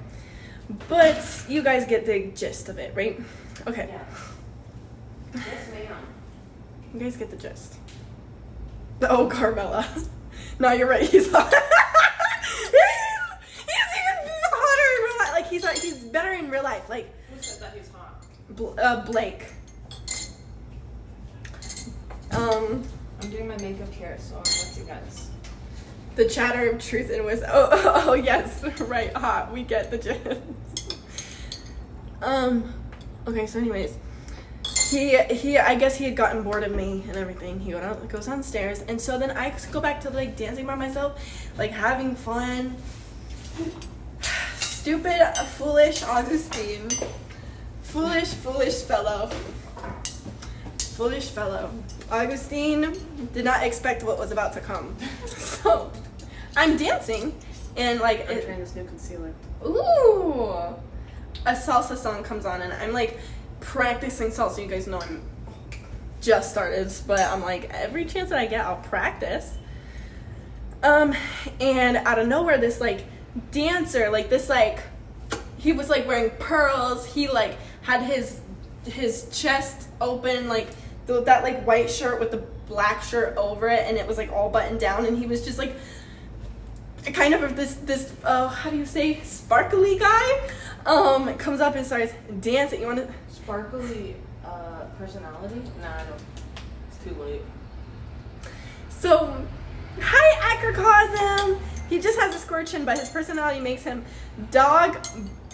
But you guys get the gist of it, right? Okay. Yeah. Yes, ma'am. You guys get the gist. Oh, Carmaxlla. No, you're right. He's hot. he's even hotter in real life. Like, he's better in real life. Like, who said that he's hot? Blake. I'm doing my makeup here, so I'll let you guys. The chatter of truth and wisdom. Oh, yes. Right. Hot. We get the gist. Okay, so anyways. He I guess he had gotten bored of me and everything. He goes downstairs, and so then I go back to like dancing by myself, like having fun. Stupid, foolish Augustine. Foolish fellow. Foolish fellow. Augustine did not expect what was about to come. So I'm dancing, and like I'm trying this new concealer. Ooh, a salsa song comes on, and I'm like practicing salsa. You guys know I'm just started, but I'm like, every chance that I get, I'll practice. And out of nowhere, this like dancer, like this like, he was like wearing pearls. He like had his chest open, like that like white shirt with the black shirt over it, and it was like all buttoned down, and he was just like kind of this how do you say, sparkly guy. Comes up and starts dancing. You want to sparkly personality? Nah, I don't. It's too late. So, hi Acrocosm. He just has a square chin, but his personality makes him dog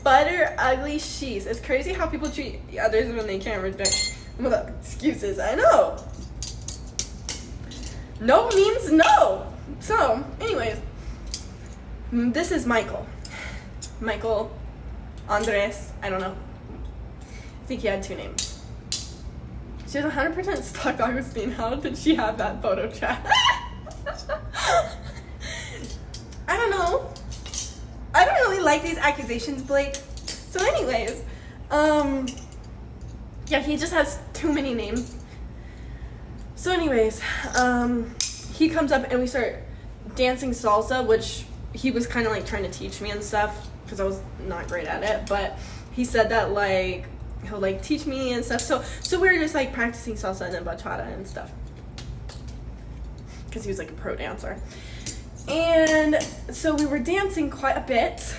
butter ugly sheesh. It's crazy how people treat others when they can't reject without excuses. I know. No means no. So, anyways, this is Michael. Andres, I don't know. I think he had 2 names. She was 100% stuck, Augustine. How did she have that photo chat? I don't know. I don't really like these accusations, Blake. So anyways, yeah, he just has too many names. So anyways, he comes up and we start dancing salsa, which he was kind of like trying to teach me and stuff, because I was not great at it, but he said that like he'll like teach me and stuff. So we were just like practicing salsa and bachata and stuff, because he was like a pro dancer. And so we were dancing quite a bit.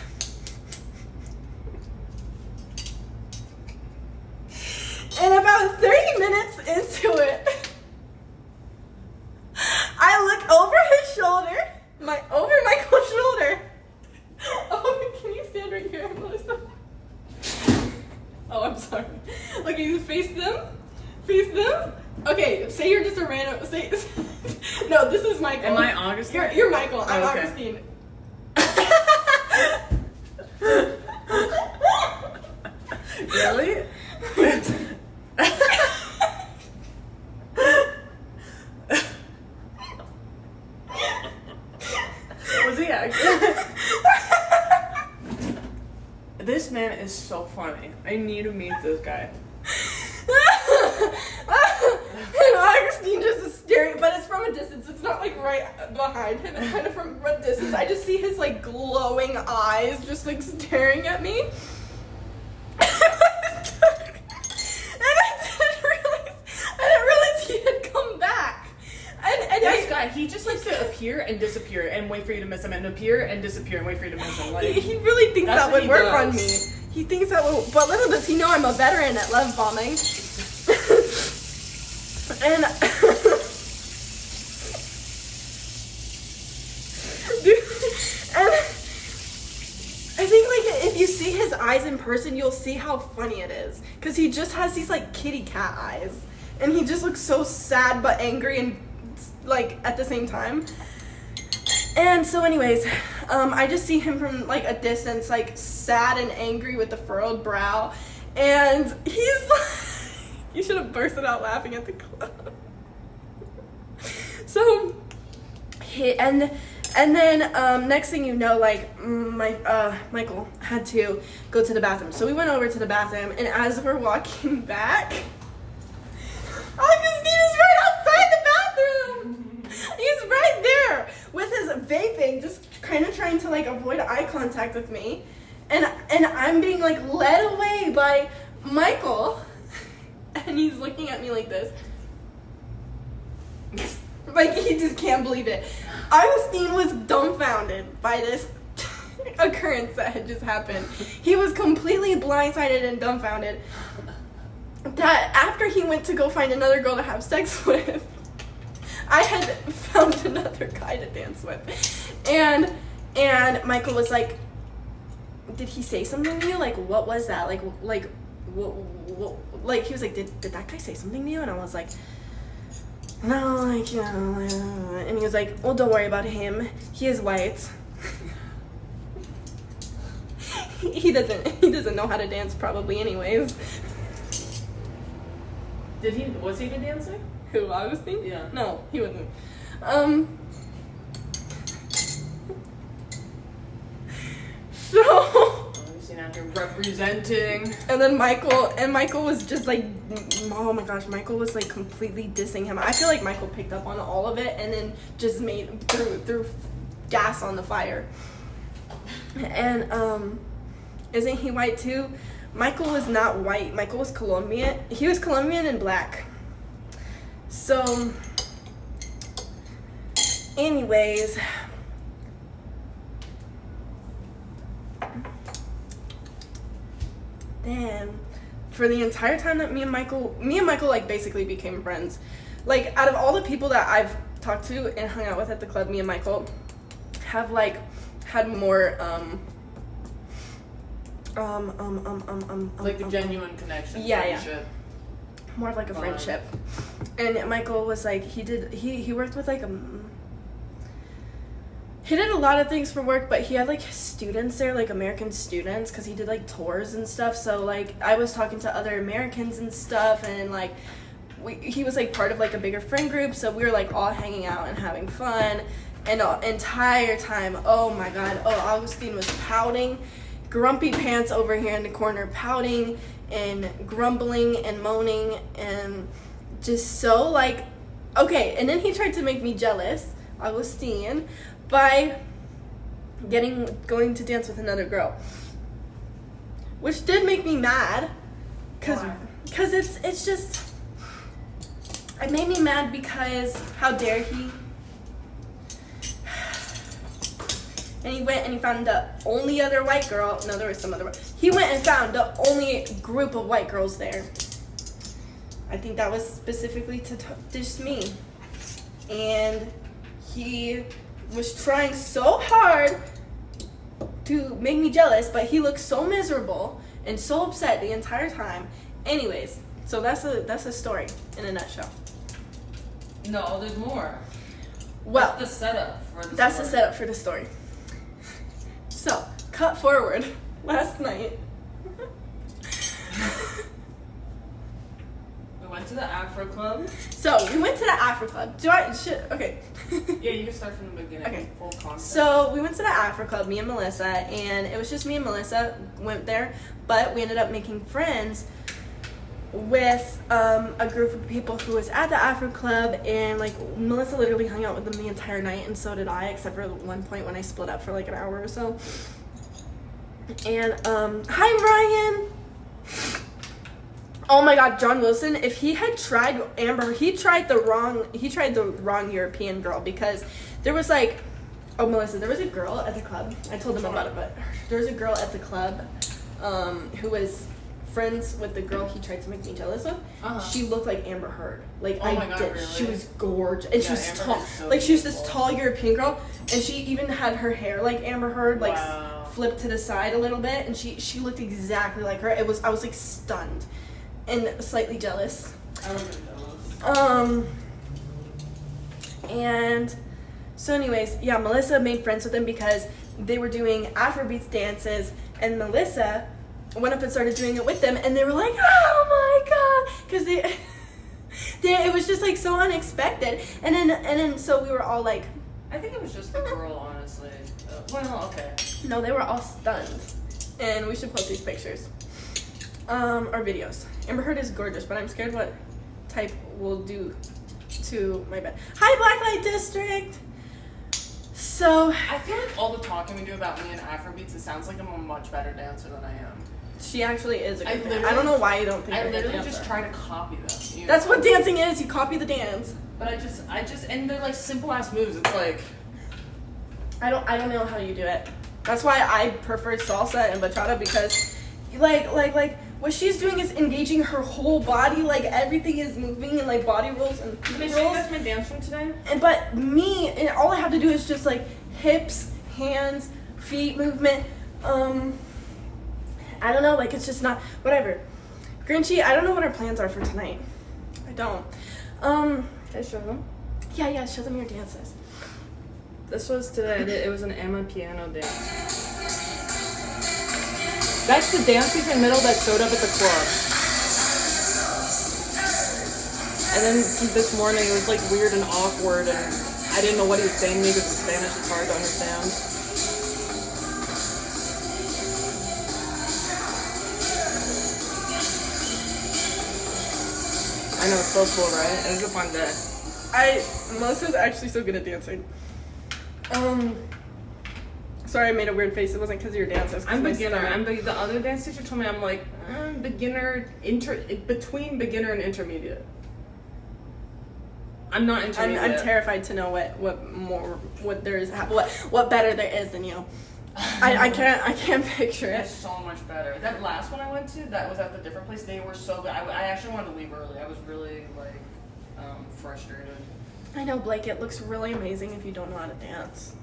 And about 30 minutes into it, I look over his shoulder, over Michael's shoulder. Oh, can you stand right here, Melissa? Oh, I'm sorry. Okay, face them. Okay, say you're just a random. Say no. This is Michael. Am I Augustine? You're Michael. I'm okay. Augustine. Really? Was he actually? This man is so funny. I need to meet this guy. And Augustine just is staring, but it's from a distance. It's not like right behind him. It's kind of from a distance. I just see his like glowing eyes just like staring at me. And I didn't realize he had come back. And This guy, he just likes to appear and disappear and wait for you to miss him, and appear and disappear and wait for you to miss him. Like, he really thinks that would work on me. does. He thinks that would, but little does he know I'm a veteran at love bombing. And dude, and I think like if you see his eyes in person, you'll see how funny it is, because he just has these like kitty cat eyes, and he just looks so sad but angry and like at the same time. And so anyways, I just see him from like a distance, like sad and angry with the furrowed brow, and he's like, you should have bursted out laughing at the club. So and then next thing you know, like Michael had to go to the bathroom, so we went over to the bathroom, and as we're walking back, Augustine is right outside the bathroom. He's right there with his vaping, just kind of trying to like avoid eye contact with me, and I'm being like led away by Michael, and he's looking at me like this, like he just can't believe it. Augustine was dumbfounded by this occurrence that had just happened. He was completely blindsided and dumbfounded that after he went to go find another girl to have sex with, I had found another guy to dance with. And Michael was like, did he say something to you? Like, what was that? Like he was like, did that guy say something to you? And I was like, no, like, you know. And he was like, well, don't worry about him. He is white. he doesn't know how to dance probably anyways. Was he the dancer? Who, Augustine? Yeah. No, he wasn't. So Augustine out here representing. and then Michael was just like, oh my gosh, Michael was like completely dissing him. I feel like Michael picked up on all of it and then just threw gas on the fire. And isn't he white too? Michael was not white. Michael was Colombian. He was Colombian and black. So, anyways, then for the entire time that me and Michael like basically became friends. Like out of all the people that I've talked to and hung out with at the club, me and Michael have like had more like a genuine connection. Yeah, friendship. more of like a friendship. And Michael was like, he worked with like he did a lot of things for work, but he had like students there, like American students, because he did like tours and stuff. So like I was talking to other Americans and stuff, and like he was like part of like a bigger friend group, so we were like all hanging out and having fun. And the entire time, oh my god, Augustine was pouting, grumpy pants over here in the corner, pouting and grumbling and moaning and just so like, okay. And then he tried to make me jealous, Augustine, by going to dance with another girl, which did make me mad, cause it's just, it made me mad because how dare he. And he went and he found the only other white girl. No, there was some other. He went and found the only group of white girls there. I think that was specifically to dish me. And he was trying so hard to make me jealous, but he looked so miserable and so upset the entire time. Anyways, so that's a story in a nutshell. No, there's more. Well, that's the setup for the that's story. the setup for the story. So, cut forward. Last night. We went to the Afro Club. So, we went to the Afro Club. Okay. Yeah, you can start from the beginning. Okay. Full context. So, we went to the Afro Club, me and Melissa, and it was just me and Melissa went there, but we ended up making friends with a group of people who was at the Afro Club, and like Melissa literally hung out with them the entire night, and so did I, except for one point when I split up for like an hour or so. And hi Ryan. Oh my God, John Wilson, if he had tried Amber, he tried the wrong European girl, because there was like, oh Melissa, there was a girl at the club. I told them about it, but there was a girl at the club who was friends with the girl he tried to make me jealous of. She looked like Amber Heard. Like, oh my God, really? She was gorgeous, and she was Amber tall. so like, she was this beautiful. tall European girl, and she even had her hair like Amber Heard, like wow. flipped to the side a little bit, and she looked exactly like her. I was like stunned and slightly jealous. I was jealous. And so anyways, yeah, Melissa made friends with them because they were doing Afrobeats dances, and Melissa went up and started doing it with them, and they were like, oh my God, because it was just like so unexpected, and then so we were all like, I think it was just the girl, honestly. Well, okay. no, they were all stunned, and we should post these pictures, or videos. Amber Heard is gorgeous, but I'm scared what type will do to my bed. Hi, Blacklight District. So I feel like all the talking we do about me and Afrobeats, it sounds like I'm a much better dancer than I am. she actually is a good dancer. I literally- don't know why you don't think I you're a good literally dancer. just try to copy them. You That's know? what dancing is. You copy the dance. But I just, and they're like simple ass moves. It's like, I don't know how you do it. That's why I prefer salsa and bachata, because like what she's doing is engaging her whole body. Like, everything is moving, and like body rolls and feet can I show you rolls. guys my dance from today? And but me, and all I have to do is just like hips, hands, feet movement. I don't know, like, it's just not whatever. Grinchy, I don't know what our plans are for tonight. I don't. Can I show them? Yeah, show them your dances. This was today. It was an Amma piano dance. That's the dance piece in the middle that showed up at the club. And then this morning it was like weird and awkward, and I didn't know what he was saying to me because in Spanish it's hard to understand. I know, it's so cool, right? It was a fun day. Melissa's actually so good at dancing. Sorry, I made a weird face. It wasn't because of your dances. I'm beginner. The other dance teacher told me I'm like beginner, between beginner and intermediate. I'm not intermediate. I'm terrified to know what there is, what better there is than you. I can't picture It's it. so much better. That last one I went to, that was at the different place. They were so good. I actually wanted to leave early. I was really frustrated. I know, Blake. It looks really amazing if you don't know how to dance.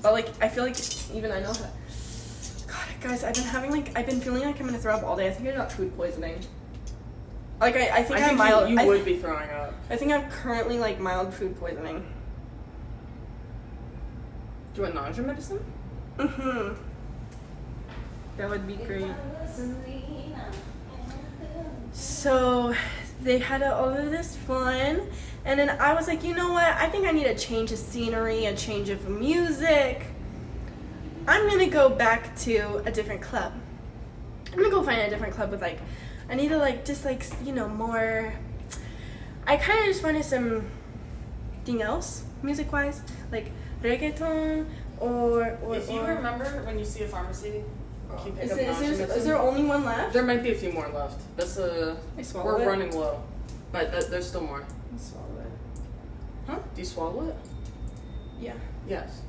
But like, I feel like even I know how. God, guys, I've been feeling like I'm gonna throw up all day. I think I got food poisoning. Like I think I'm mild. You would be throwing up. I think I'm currently like mild food poisoning. Do you want nausea medicine? Mhm. That would be great. So they had all of this fun, and then I was like, you know what? I think I need a change of scenery, a change of music. I'm gonna go back to a different club. I'm gonna go find a different club with like, I need to like just like, you know, more. I kind of just wanted something else music wise, like reggaeton or. If you remember when you see a pharmacy, can you pick up nausea Is medicine? there only one left? There might be a few more left. That's I swallowed we're it. running low, but there's still more. I swallowed it. Huh? Do you swallow it? Yeah. Yes.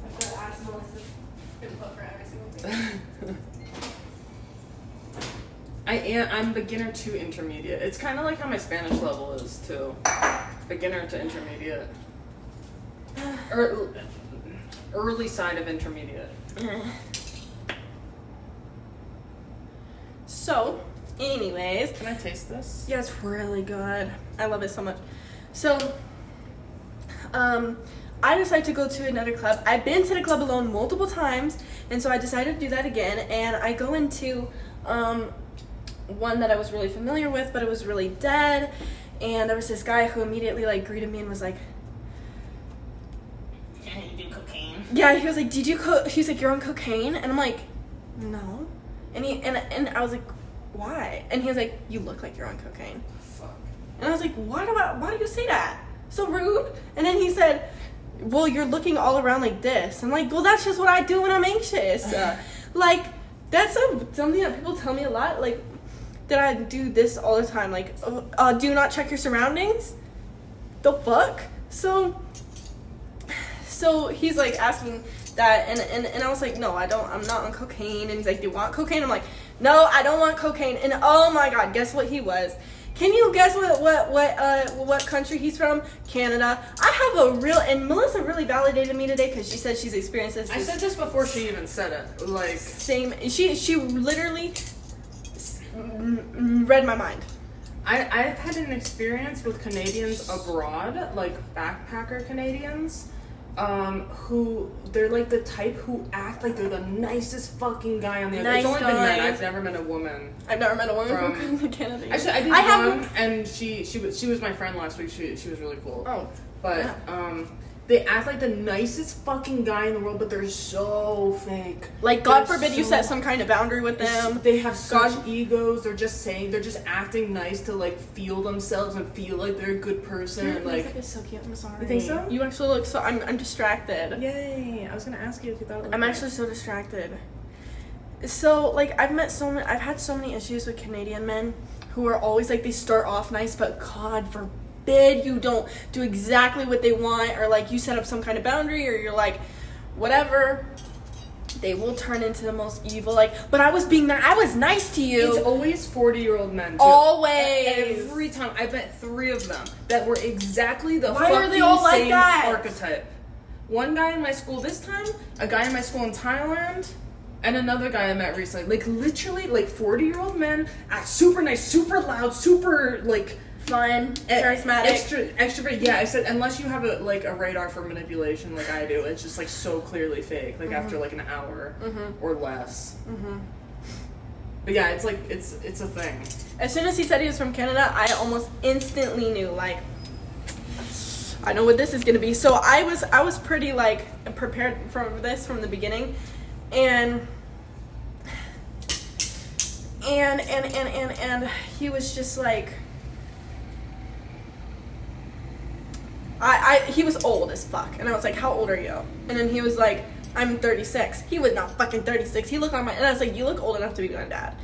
I've got to ask Melissa's input for every single thing. I'm beginner to intermediate. It's kind of like how my Spanish level is too. Beginner to intermediate. Early side of intermediate. So, Anyways. Can I taste this? Yeah, it's really good. I love it so much. So, I decided to go to another club. I've been to the club alone multiple times, and so I decided to do that again. And I go into one that I was really familiar with, but it was really dead. And there was this guy who immediately like greeted me and was like, "Can you do cocaine?" Yeah, he was like, he's like, "You're on cocaine?" And I'm like, "No." And and I was like, "Why?" And he was like, "You look like you're on cocaine." Fuck. And I was like, why do you say that? So rude. And then he said, "Well, you're looking all around like this." I'm like, well, that's just what I do when I'm anxious. Like, that's something that people tell me a lot, like, that I do this all the time. Like, do you not check your surroundings? The fuck? So he's, like, asking that, and I was like, no, I don't, I'm not on cocaine. And he's like, "Do you want cocaine?" I'm like, no, I don't want cocaine. And oh my god, guess what he was? Can you guess what country he's from? Canada. I have a real, and Melissa really validated me today because she said she's experienced this. I said this before she even said it. Like, same. She literally read my mind. I've had an experience with Canadians abroad, like backpacker Canadians, who they're like the type who act like they're the nicest fucking guy on the other. It's only been men. I've never met a woman. I've never met a woman from Canada. Actually, I did one, and she was my friend last week. She was really cool. Oh, but yeah. They act like the nicest fucking guy in the world, but they're so fake. Like, God forbid you set some kind of boundary with them. They have such egos. They're just acting nice to, like, feel themselves and feel like they're a good person. Your And, like, makeup is so cute. I'm sorry. You think so? You actually look so. I'm distracted. Yay! I was gonna ask you if you thought it looked I'm nice. actually so distracted. So, like, I've had so many issues with Canadian men who are always like, they start off nice, but God forbid you don't do exactly what they want, or like you set up some kind of boundary, or you're like, whatever. They will turn into the most evil, like, but I was nice to you. It's always 40-year-old men, too. Always. Every time. I met 3 of them that were exactly the Why are they all like same that? archetype. One guy in my school this time, a guy in my school in Thailand, and another guy I met recently. Like, literally, like, 40-year-old men, act super nice, super loud, super, like, fun, charismatic, extrovert. Yeah, I said unless you have a radar for manipulation like I do, it's just like so clearly fake. Like after like an hour or less. But yeah, it's like it's a thing. As soon as he said he was from Canada, I almost instantly knew, like, I know what this is gonna be. So I was pretty like prepared for this from the beginning, and he was just like. He was old as fuck, and I was like, "How old are you?" And then he was like, "I'm 36." He was not fucking 36. He looked like and I was like, "You look old enough to be my dad."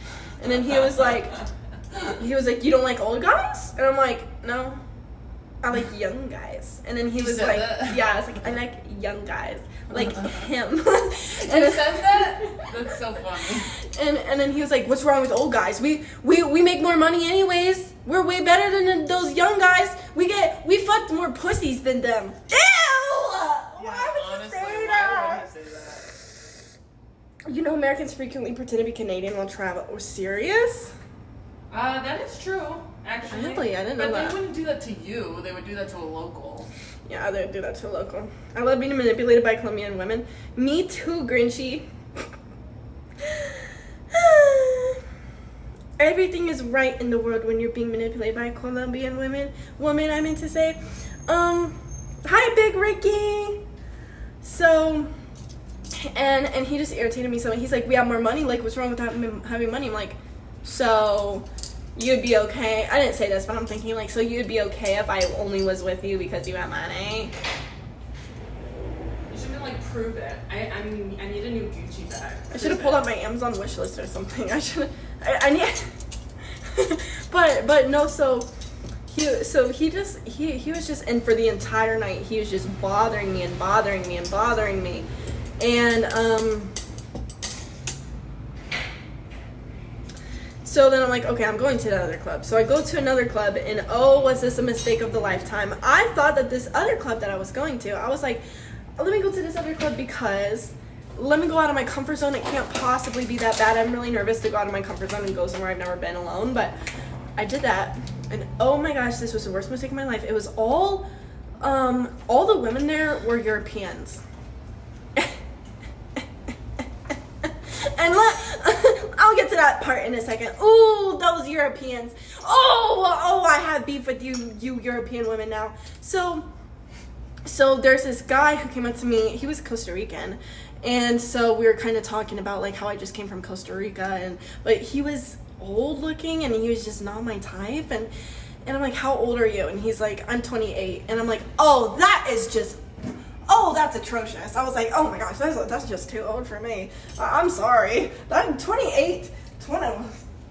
And then he was like, "You don't like old guys?" And I'm like, "No, I like young guys." And then he was like, "Yeah," I was like, "I like young guys, like him." And he said that? That's so funny. And then he was like, "What's wrong with old guys? We make more money anyways. We're way better than those young guys. We fucked more pussies than them." Ew! Why would you say that? You know, Americans frequently pretend to be Canadian while traveling. Oh, serious? That is true, actually. Really? I didn't know that. But they wouldn't do that to you. They would do that to a local. Yeah, they would do that to a local. I love being manipulated by Colombian women. Me too, Grinchy. Everything is right in the world when you're being manipulated by Colombian woman, I meant to say. Hi, Big Ricky. So, and he just irritated me so much. He's like, "We have more money. Like, what's wrong with having money?" I'm like, "So, you'd be okay." I didn't say this, but I'm thinking, like, so you'd be okay if I only was with you because you have money? You shouldn't, like, prove it. I need a new Gucci bag. I should have pulled up my Amazon wish list or something. I need. but no. So he was just, and for the entire night he was just bothering me, and So then I'm like, okay, I'm going to another club. So I go to another club, and oh, was this a mistake of the lifetime? I thought that this other club that I was going to, I was like, let me go to this other club because let me go out of my comfort zone. It can't possibly be that bad. I'm really nervous to go out of my comfort zone and go somewhere I've never been alone, but I did that. And oh my gosh, this was the worst mistake of my life. It was all the women there were Europeans. And I'll get to that part in a second. Ooh, those Europeans. Oh, I have beef with you European women now. So there's this guy who came up to me. He was Costa Rican. And so we were kind of talking about like how I just came from Costa Rica, but he was old looking and he was just not my type. And I'm like, how old are you? And he's like, I'm 28. And I'm like, that's atrocious. I was like, oh my gosh, that's just too old for me. I'm sorry. I'm 28. 20.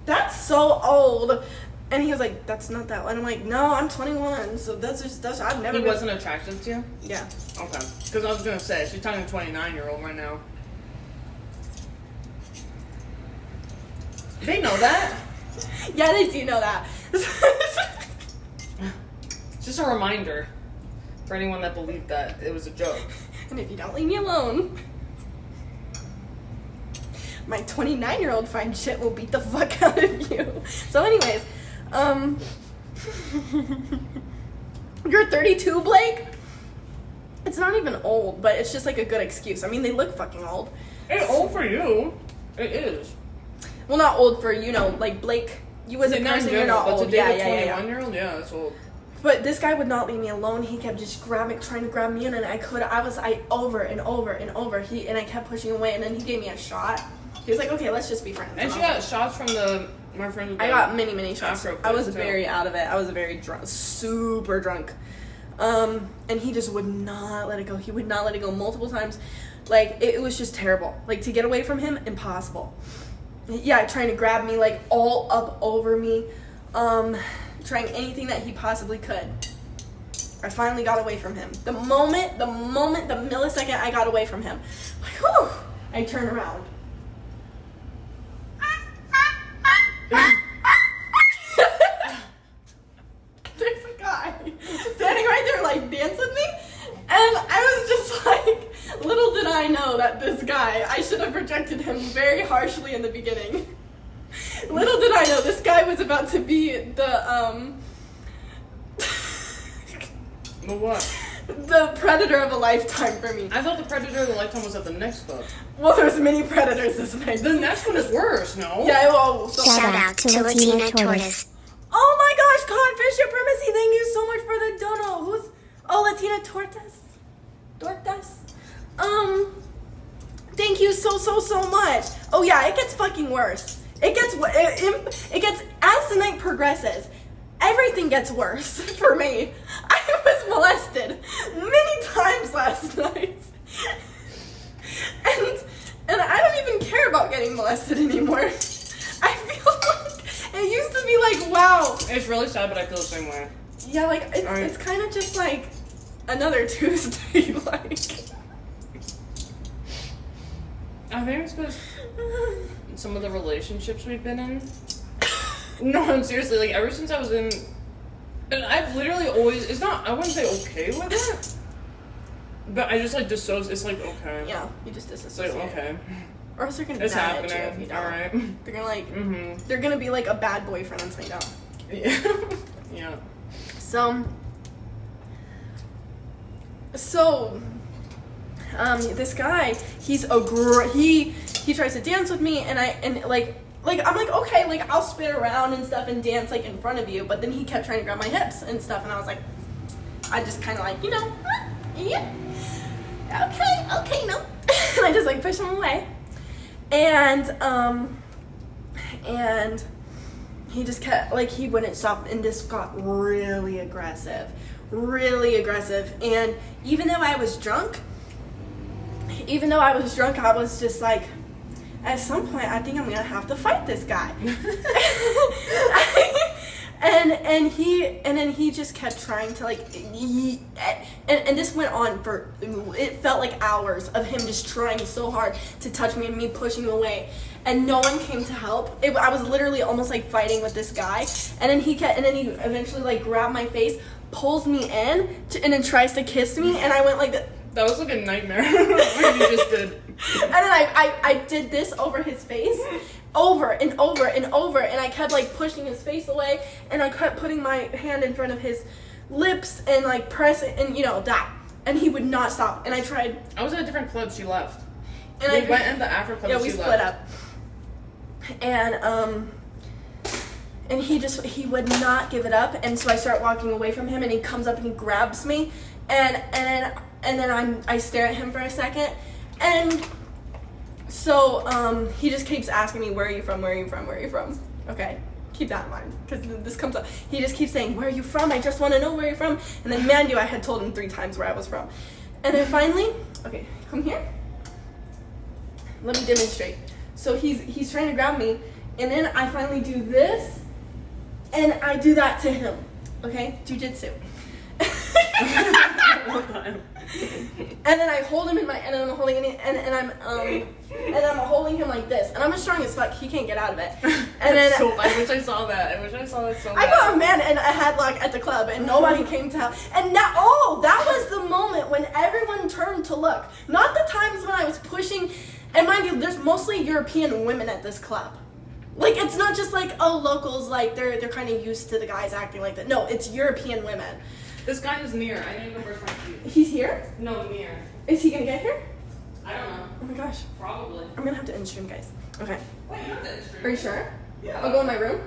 That's so old. And he was like, that's not that old. And I'm like, no, I'm 21. So I've never. He wasn't attracted to you? Yeah. Okay. Because I was going to say, she's talking to a 29-year-old right now. They know that. Yeah, they do know that. Just a reminder for anyone that believed that it was a joke. And if you don't leave me alone, my 29-year-old fine shit will beat the fuck out of you. So anyways, you're 32, Blake? It's not even old, but it's just like a good excuse. I mean, they look fucking old. It's old for you. It is. Well, not old for, like Blake, you as a person, you're not old. Yeah. 21-year-old, yeah, that's old. But this guy would not leave me alone. He kept just trying to grab me in, and I over and over and over. And I kept pushing away, and then he gave me a shot. He was like, okay, let's just be friends. And she got shots from my friend. I got many shots. I was very out of it. I was very drunk, super drunk. And he just would not let it go. He would not let it go multiple times. Like, it was just terrible. Like, to get away from him, impossible. Yeah, trying to grab me, like, all up over me. Trying anything that he possibly could. I finally got away from him. The millisecond I got away from him, like, whew, I turn around. There's a guy standing right there, like, dance with me. And I was just like, little did I know that this guy, I should have rejected him very harshly in the beginning. Little did I know this guy was about to be the what? The predator of a lifetime for me. I thought the predator of a lifetime was at the next book. Well, there's many predators this night. The next one is worse, no? Yeah, well, Shout out to Latina Tortoise. Oh my gosh, Codfish Supremacy, thank you so much for the dono. Latina Tortoise? Thank you so much. Oh yeah, it gets fucking worse. It gets, as the night progresses, everything gets worse for me. I was molested many times last night. And I don't even care about getting molested anymore. I feel like it used to be like, wow. It's really sad, but I feel the same way. Yeah, like, it's kind of just like another Tuesday, like. I think it's because some of the relationships we've been in. No, seriously, like, ever since I was in... And I've literally always... It's not... I wouldn't say okay with it. But I just, like, dissociate. It's like, okay. Yeah, you just dissociate. It's like, okay. Or else they're gonna be mad at you if you don't. Alright. They're gonna, like... They're gonna be, like, a bad boyfriend until you don't. Yeah. Yeah. So... this guy, he tries to dance with me, and I'm like, okay, like, I'll spin around and stuff and dance, like, in front of you, but then he kept trying to grab my hips and stuff, and I was like, I just kind of like, yeah, okay, no, and I just, like, pushed him away, and he just kept, like, he wouldn't stop, and this got really aggressive, and even though I was drunk, I was just like, at some point, I think I'm gonna have to fight this guy. and he just kept trying to, like, and this went on for, it felt like hours of him just trying so hard to touch me and me pushing him away, and no one came to help. I was literally almost like fighting with this guy, and then he eventually, like, grabbed my face, pulls me in, and then tries to kiss me, and I went like that. That was like a nightmare. What you just did. then I did this over his face, over and over and over, and I kept like pushing his face away, and I kept putting my hand in front of his lips and like pressing, and that, and he would not stop. And I tried. I was at a different club. She left. And we went in the Afro club. Yeah, and we she split left. up. And he would not give it up, and so I start walking away from him, and he comes up and he grabs me, and then I stare at him for a second, and so he just keeps asking me, where are you from, where are you from, where are you from? Okay, keep that in mind, because this comes up. He just keeps saying, where are you from? I just want to know where you're from. And then man, I had told him 3 times where I was from. And then finally, okay, come here. Let me demonstrate. So he's trying to grab me, and then I finally do this, and I do that to him. Okay, jujitsu. And then I hold him in my, and I'm holding it, and I'm holding him like this, and I'm as strong as fuck. He can't get out of it. And then so I wish I saw that. I wish I saw that so bad. I got a man in a headlock at the club, and nobody came to help. And that was the moment when everyone turned to look. Not the times when I was pushing. And mind you, there's mostly European women at this club. Like, it's not just like, locals, like, they're kind of used to the guys acting like that. No, it's European women. This guy is near. I need to brush my teeth. He's here? No, near. Is he gonna get here? I don't know. Oh my gosh. Probably. I'm gonna have to in-stream, guys. Okay. Wait, you have to in-stream. Are you sure? Yeah. I'll go in my room?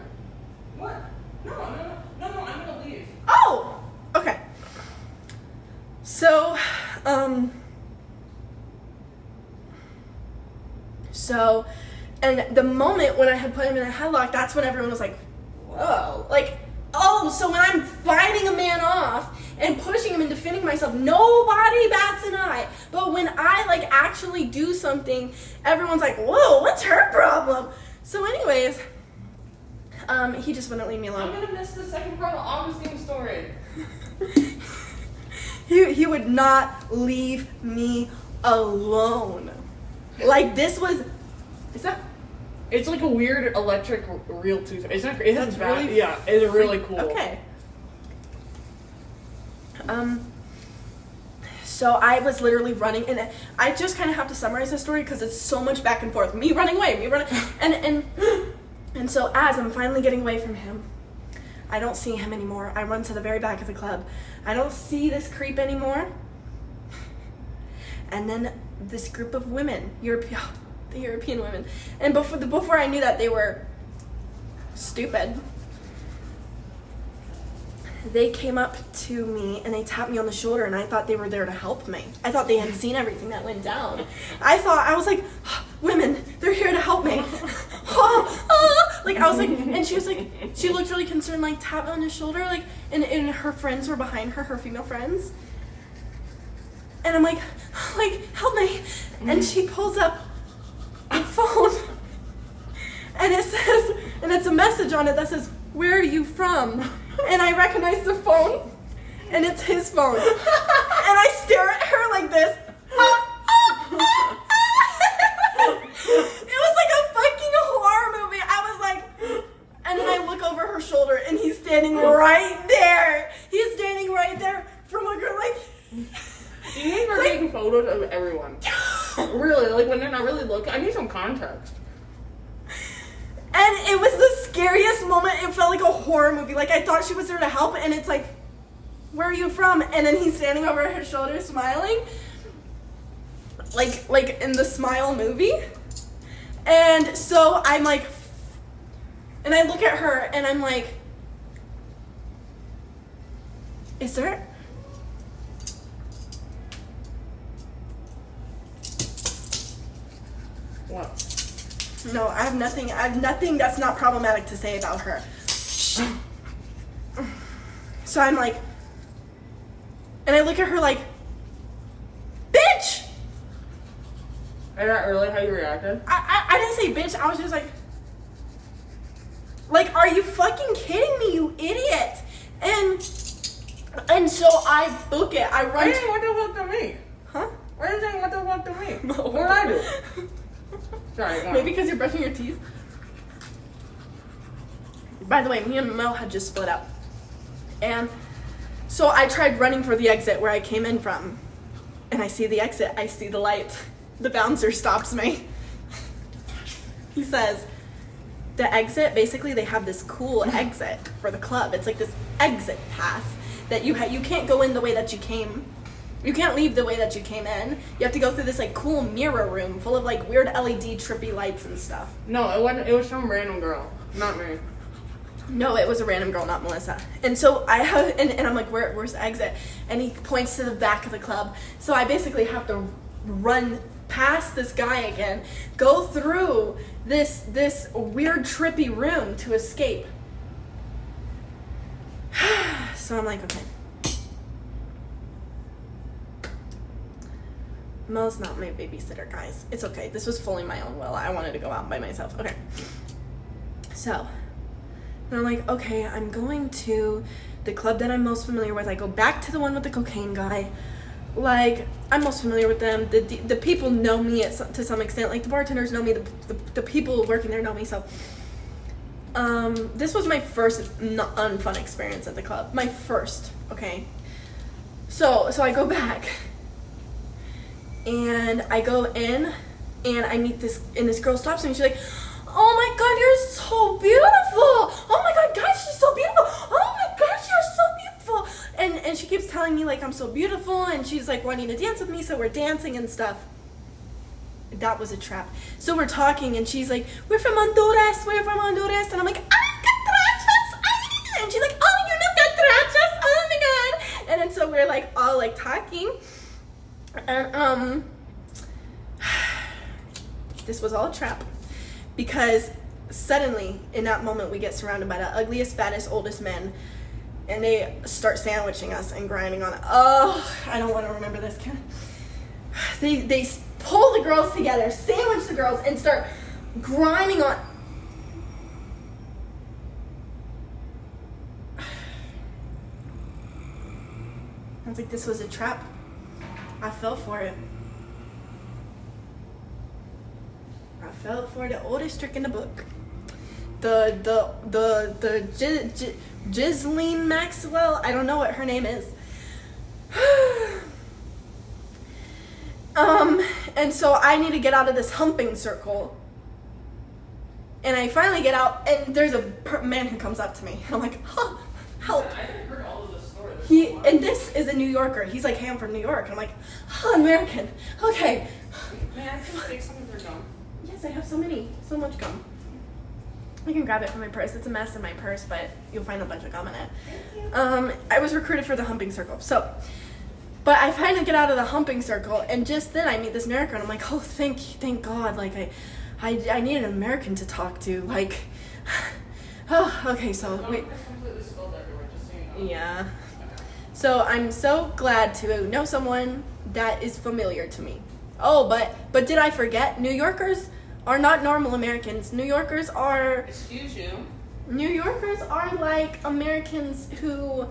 What? No, I'm gonna leave. Oh! Okay. So, and the moment when I had put him in a headlock, that's when everyone was like, whoa. Like, so when I'm fighting a man off and pushing him and defending myself, nobody bats an eye. But when I, like, actually do something, everyone's like, whoa, what's her problem? So anyways, he just wouldn't leave me alone. I'm gonna miss the second part of Augustine's story. He would not leave me alone. Like, this was... Is that... It's like a weird electric real tooth. It's not. It has That's really yeah, it's really cool. Okay. So I was literally running, and I just kind of have to summarize the story because it's so much back and forth. Me running away, and so as I'm finally getting away from him, I don't see him anymore. I run to the very back of the club. I don't see this creep anymore. And then this group of women, the European women, and before I knew that they were stupid, they came up to me and they tapped me on the shoulder, and I thought they were there to help me. I thought they had seen everything that went down. I was like, women, they're here to help me. Like, I was like, and she was like, she looked really concerned, like, tapped me on the shoulder, like, and her friends were behind her female friends. And I'm like, help me. And she pulls up a phone, and it says, and it's a message on it that says, where are you from? And I recognize the phone, and it's his phone. And I stare at her like this. It was like a fucking horror movie. I was like, and then I look over her shoulder, and he's standing right there. He's standing right there from a girl, like... You need to take photos of everyone. Really, like when they're not really looking. I need some context. And it was the scariest moment. It felt like a horror movie. Like, I thought she was there to help, and it's like, where are you from? And then he's standing over her shoulder smiling. Like in the Smile movie. And so I'm like, and I look at her, and I'm like, is there... What? No, I have nothing that's not problematic to say about her. So I'm like, and I look at her like, bitch! Is that really how you reacted? I didn't say bitch, I was just like, are you fucking kidding me, you idiot? And so I book it, I run. Why didn't you want to fuck to me? Huh? Why didn't you want to fuck to me? What did I do? Sorry, maybe because you're brushing your teeth. By the way, me and Mel had just split up. And so I tried running for the exit where I came in from. And I see the exit, I see the light. The bouncer stops me. He says, the exit, basically they have this cool exit for the club. It's like this exit path that you can't go in the way that you came. You can't leave the way that you came in. You have to go through this like cool mirror room full of like weird LED trippy lights and stuff. No, it wasn't. It was some random girl, not me. No, it was a random girl, not Melissa. And so I have, and I'm like, where's the exit? And he points to the back of the club. So I basically have to run past this guy again, go through this weird trippy room to escape. So I'm like, okay. Mel's not my babysitter, guys. It's okay. This was fully my own will. I wanted to go out by myself. Okay. So, and I'm like, okay, I'm going to the club that I'm most familiar with. I go back to the one with the cocaine guy. Like, I'm most familiar with them. The people know me to some extent. Like, the bartenders know me. The people working there know me. So, this was my first unfun experience at the club. My first, okay? So I go back. And I go in, and I meet this girl stops me, and she's like, oh my god, you're so beautiful! Oh my god, guys, she's so beautiful! Oh my gosh, you're so beautiful! And she keeps telling me, like, I'm so beautiful, and she's, like, wanting to dance with me, so we're dancing and stuff. That was a trap. So we're talking, and she's like, we're from Honduras, and I'm like, catrachas! And she's like, oh, you know catrachas! Oh my god! And then so we're, like, all, like, talking. And this was all a trap, because suddenly in that moment we get surrounded by the ugliest, fattest, oldest men, and they start sandwiching us and grinding on it. Oh, I don't want to remember this. They pull the girls together, sandwich the girls, and start grinding on. I was like, this was a trap. I fell for it. I fell for the oldest trick in the book. The Ghislaine Maxwell. I don't know what her name is. And so I need to get out of this humping circle. And I finally get out, and there's a man who comes up to me. And I'm like, huh, help. I heard all of this story. And this is a New Yorker. He's like, hey, I'm from New York. And I'm like, oh, American. Okay. Man, I can take some of their gum. Yes, I have so much gum. I can grab it from my purse. It's a mess in my purse, but you'll find a bunch of gum in it. Thank you. I was recruited for the humping circle. So, but I finally get out of the humping circle, and just then I meet this American. And I'm like, oh, thank God. Like, I need an American to talk to. Like, oh, okay, so wait. Yeah. So I'm so glad to know someone that is familiar to me. Oh, but did I forget? New Yorkers are not normal Americans. New Yorkers are... Excuse you? New Yorkers are like Americans who...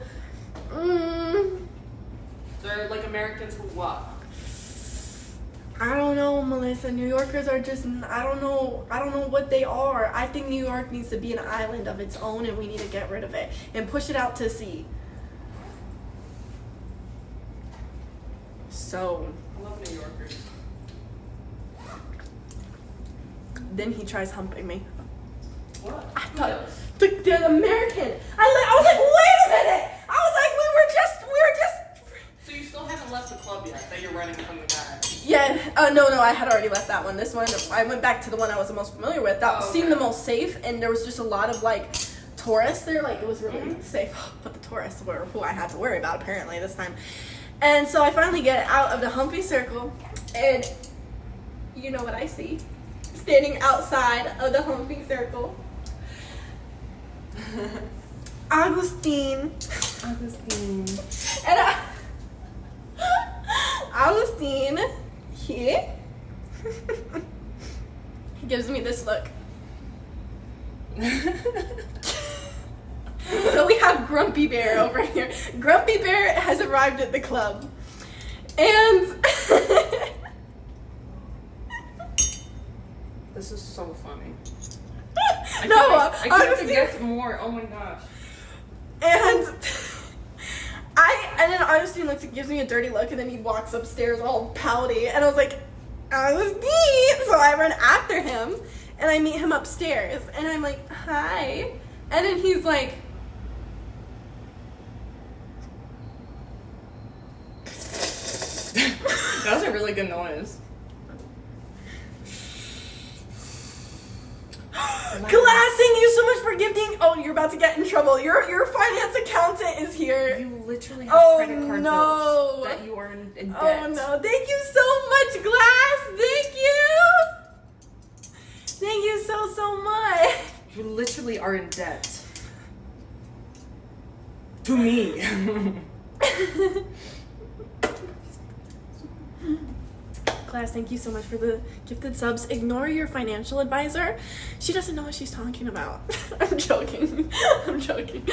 They're like Americans who what? I don't know, Melissa. New Yorkers are just... I don't know what they are. I think New York needs to be an island of its own, and we need to get rid of it and push it out to sea. So... I love New Yorkers. Then he tries humping me. What? I thought the American. I was like, wait a minute. I was like, we were just. So you still haven't left the club yet? That you're running from the guy? Yeah. No. I had already left that one. This one, I went back to the one I was the most familiar with. That seemed the most safe, and there was just a lot of like tourists there. Like it was really safe. But the tourists were who I had to worry about apparently this time. And so I finally get out of the humpy circle, and you know what I see? Standing outside of the humping circle. Augustine. And Augustine, he gives me this look. So we have Grumpy Bear over here. Grumpy Bear has arrived at the club. And this is so funny. I can't forget more. Oh my gosh. And then Augustine gives me a dirty look, and then he walks upstairs all pouty, and I was like, I was neat. So I run after him, and I meet him upstairs, and I'm like, hi. And then he's like, that was a really good noise. Class, thank you so much for gifting. Oh, you're about to get in trouble. Your finance accountant is here. You literally have credit card bills that you are in debt. Oh no, thank you so much, Glass. Thank you. Thank you so much. You literally are in debt. To me. Class, thank you so much for the gifted subs. Ignore your financial advisor. She doesn't know what she's talking about. I'm joking. So anyways.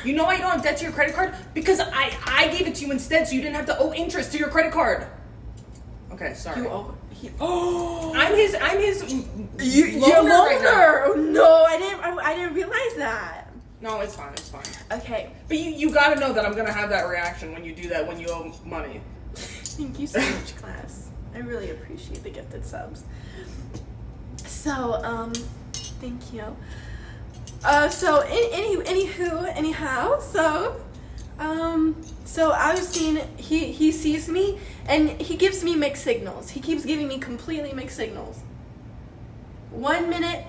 You know why you don't have debt to your credit card? Because I gave it to you instead, so you didn't have to owe interest to your credit card. Okay, sorry. I'm his You're loaner. Right now. Oh, no, I didn't realize that. No, it's fine. Okay. But you gotta know that I'm gonna have that reaction when you do that, when you owe money. Thank you so much, Class. I really appreciate the gifted subs. So, thank you. Anyhow, so Augustine, he sees me, and he gives me mixed signals. He keeps giving me completely mixed signals. One minute,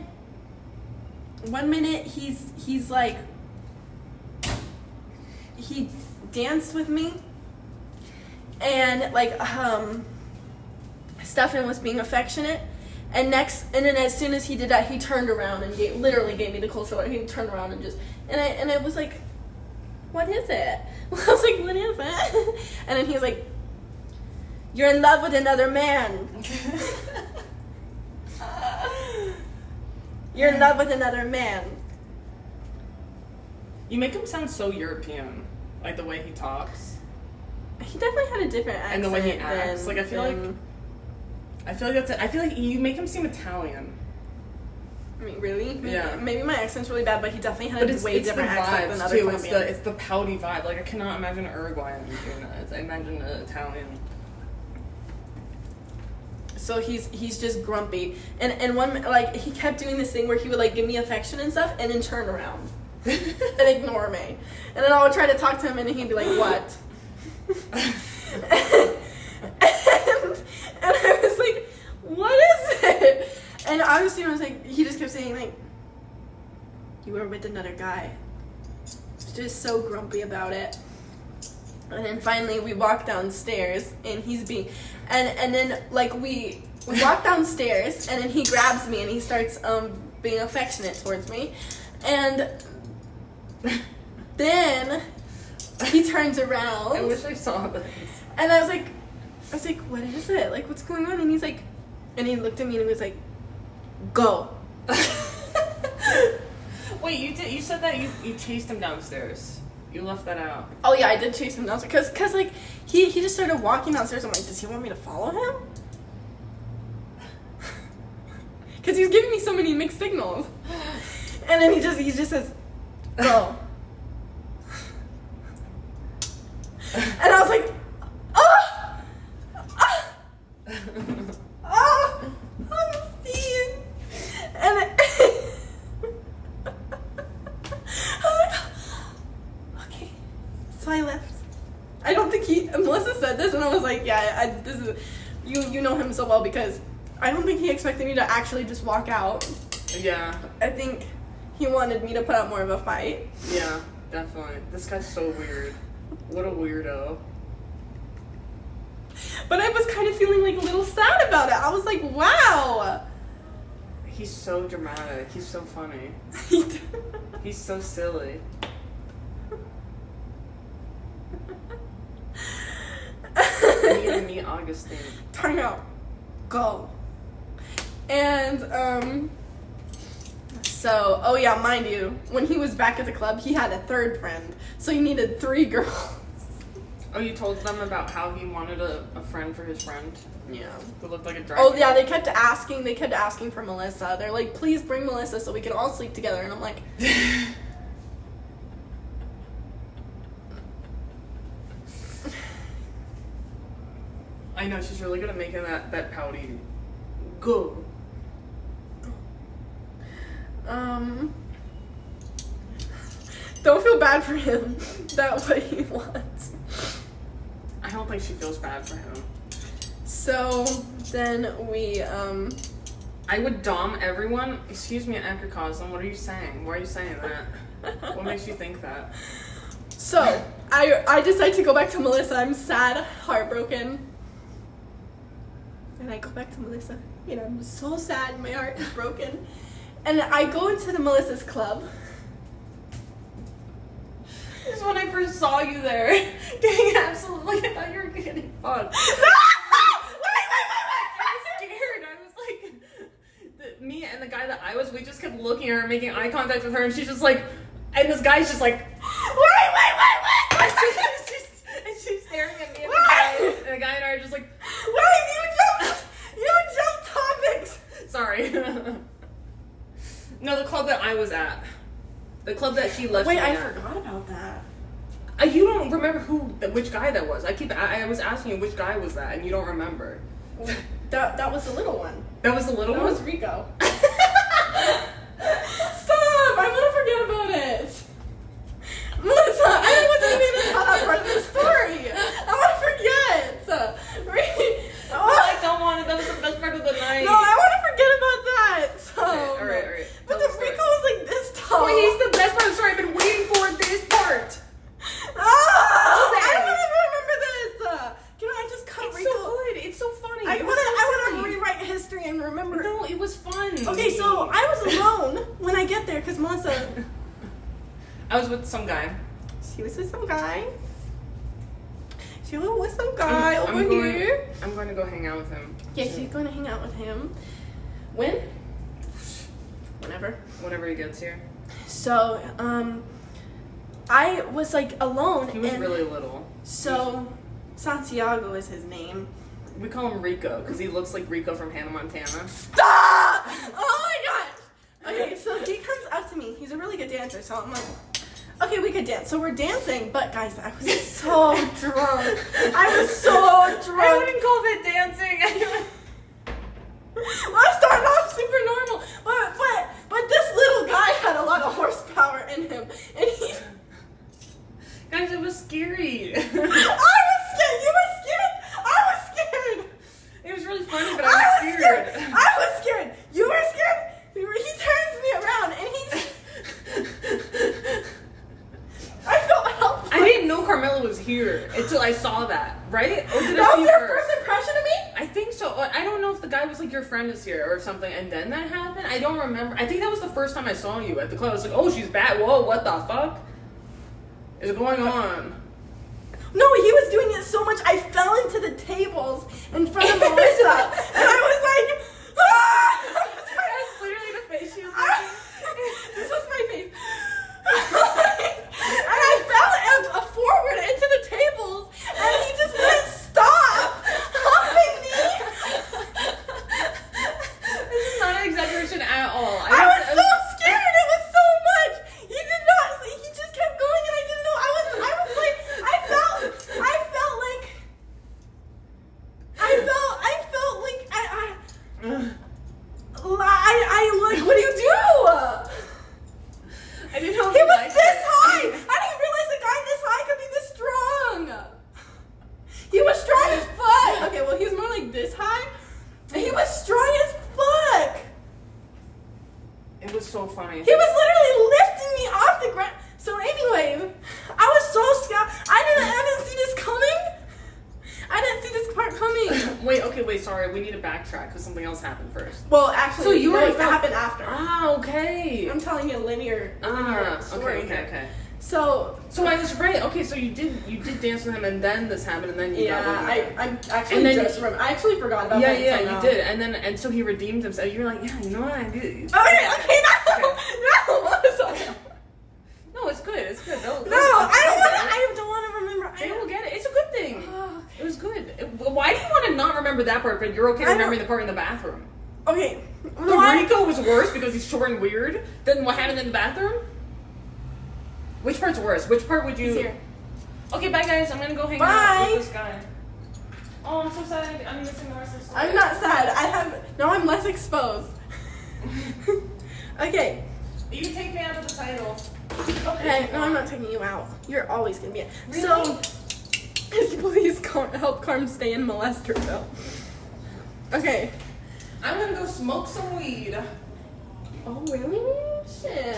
he's like, he danced with me, and like, Stefan was being affectionate, and then as soon as he did that, he turned around and literally gave me the cold shoulder. He turned around and just, and I was like, what is it? I was like, what is it? And then he was like, you're in love with another man. You're in love with another man. You make him sound so European, like the way he talks. He definitely had a different accent. And the way he acts. Like, I feel like you make him seem Italian. I mean, really? Yeah. Maybe my accent's really bad, but he definitely had a way different accent than other Colombians. It's the pouty vibe. Like, I cannot imagine an Uruguayan doing that. I imagine an Italian. So he's just grumpy. And one, like, he kept doing this thing where he would, like, give me affection and stuff, and then turn around. And ignore me. And then I would try to talk to him, and he'd be like, what? and I was like, what is it? And Augustine was like, he just kept saying, like, you were with another guy. Just so grumpy about it. And then finally we walk downstairs, and he's being, and then like we walk downstairs, and then he grabs me and he starts being affectionate towards me, and then he turns around. I wish I saw this. And I was like, what is it? Like, what's going on? And he's like, and he looked at me and he was like, go. Wait, you said that you chased him downstairs. You left that out. Oh yeah, I did chase him downstairs. Cause like, he just started walking downstairs. I'm like, does he want me to follow him? Cause he was giving me so many mixed signals. And then he just says, go. And I was like, Augustine. And I was like, okay. So I left. I don't think Melissa said this, and I was like, yeah, this is, you know him so well, because I don't think he expected me to actually just walk out. Yeah. I think he wanted me to put up more of a fight. Yeah, definitely. This guy's so weird. What a weirdo. But I was kind of feeling like a little sad about it. I was like, wow. He's so dramatic. He's so funny. He's so silly. I need to meet Augustine. Time out. Go. And, so, oh yeah, mind you, when he was back at the club, he had a third friend. So he needed 3 girls. Oh, you told them about how he wanted a friend for his friend? Yeah. Who looked like a dragon? Oh yeah, they kept asking for Melissa. They're like, please bring Melissa so we can all sleep together. And I'm like... I know, she's really good at making that pouty. Go. Don't feel bad for him. That's what he wants. I don't think she feels bad for him. So then we I would dom everyone. Excuse me, Acrocosm. What are you saying? Why are you saying that? What makes you think that? So I decide to go back to Melissa. I'm sad, heartbroken. And I go back to Melissa. You know, I'm so sad. My heart is broken. And I go into the Melissa's club. This is when I first saw you there. Getting absolutely, I thought you were getting fucked. Wait. I was scared. I was like, me and the guy that I was, we just kept looking at her, making eye contact with her, and she's just like, and this guy's just like, wait. And she's staring at me and the guy and I are just like, Wait, you jumped topics. sorry. No, the club that I was at. The club that she left me Wait, I at. forgot about that. You don't remember which guy that was. I was asking you which guy was that, and you don't remember. That was the little one. That was the little That one? was Rico. Stop! I want to forget about it. Melissa, I wasn't even going to tell that part of the story. I want to forget. I don't want it. That was the best part of the night. No, I want to forget about that. So, Okay, all right. But the Rico was like this tall. Wait, he's the best part of the story. I've been waiting for this part. Oh, I don't even remember this. Can I just cut It's Rico? so good. It's so funny. I want to rewrite history and remember. No, it was fun. Okay, so I was alone when I get there because Melissa. I was with some guy. She was with some guy. She was with some guy over here. I'm going to go hang out with him. Yeah, she's going to hang out with him. When? Whenever he gets here. So, I was like alone. He was and really little. So, Santiago is his name. We call him Rico because he looks like Rico from Hannah Montana. Stop! Oh my gosh! Okay, so he comes up to me. He's a really good dancer, so I'm like, okay, we could dance. So we're dancing, but guys, I was so drunk. I was so drunk. I wouldn't call that dancing. I started off super normal, but this little guy had a lot of horsepower in him, and he. Guys, it was scary. I was scared. You were scared. I was scared. It was really funny, but I was scared. I was scared. You were scared. He turns me around, and he's. I felt helpless. I didn't know Carmaxlla was here until I saw that, right? Or did That I see was your her? first impression of me? I think so. I don't know if the guy was like, your friend is here or something, and then that happened. I don't remember. I think that was the first time I saw you at the club. I was like, oh, she's back. Whoa, what the fuck is going on? No, he was doing it so much, I fell into the tables in front of Melissa, and I was like, ah! That's literally the face she was making. This was my face. And I fell forward into the tables, and he just wouldn't stop humping me. This is not an exaggeration at all. I was so scared. It was so much. He did not. He just kept going, and I didn't know. I was like, I felt like, what do you do? I didn't know He was liked this it. high. I didn't realize a guy this high could be this strong. He was strong as fuck. Okay, well, he was more like this high. And he was strong as fuck. It was so funny. He was literally lifting me off the ground. So anyway, I was so scared. I didn't see this coming. I didn't see this part coming. Wait, sorry. We need to backtrack because something else happened first. Well, actually, So you no, were it happened after. Ah, okay. I'm telling you a linear story here. Okay. So I was right. Okay, so you did dance with him, and then this happened, and then you got with him. I'm actually And then- just remember. I actually forgot about that. Yeah, until you now. did, and so he redeemed himself. You were like, yeah, you know what I did. Okay, no. No, it's good. It's good. I don't want to remember. They will get it. It's a good thing. Oh, It was good. Why do you want to not remember that part, but you're okay remembering the part in the bathroom? okay. The Rico was worse because he's short and weird than what happened in the bathroom? Which part's worse? Which part would you... He's here. Okay, bye guys. I'm gonna go hang Bye. out with this guy. Oh, I'm so sad. I'm missing the rest of the story. I'm not sad. Now I'm less exposed. Okay. You can take me out of the title. Okay, no, I'm not taking you out. You're always gonna be it. Really? So, please help Carm stay in Molesterville. Okay. I'm gonna go smoke some weed. Oh, really? Shit.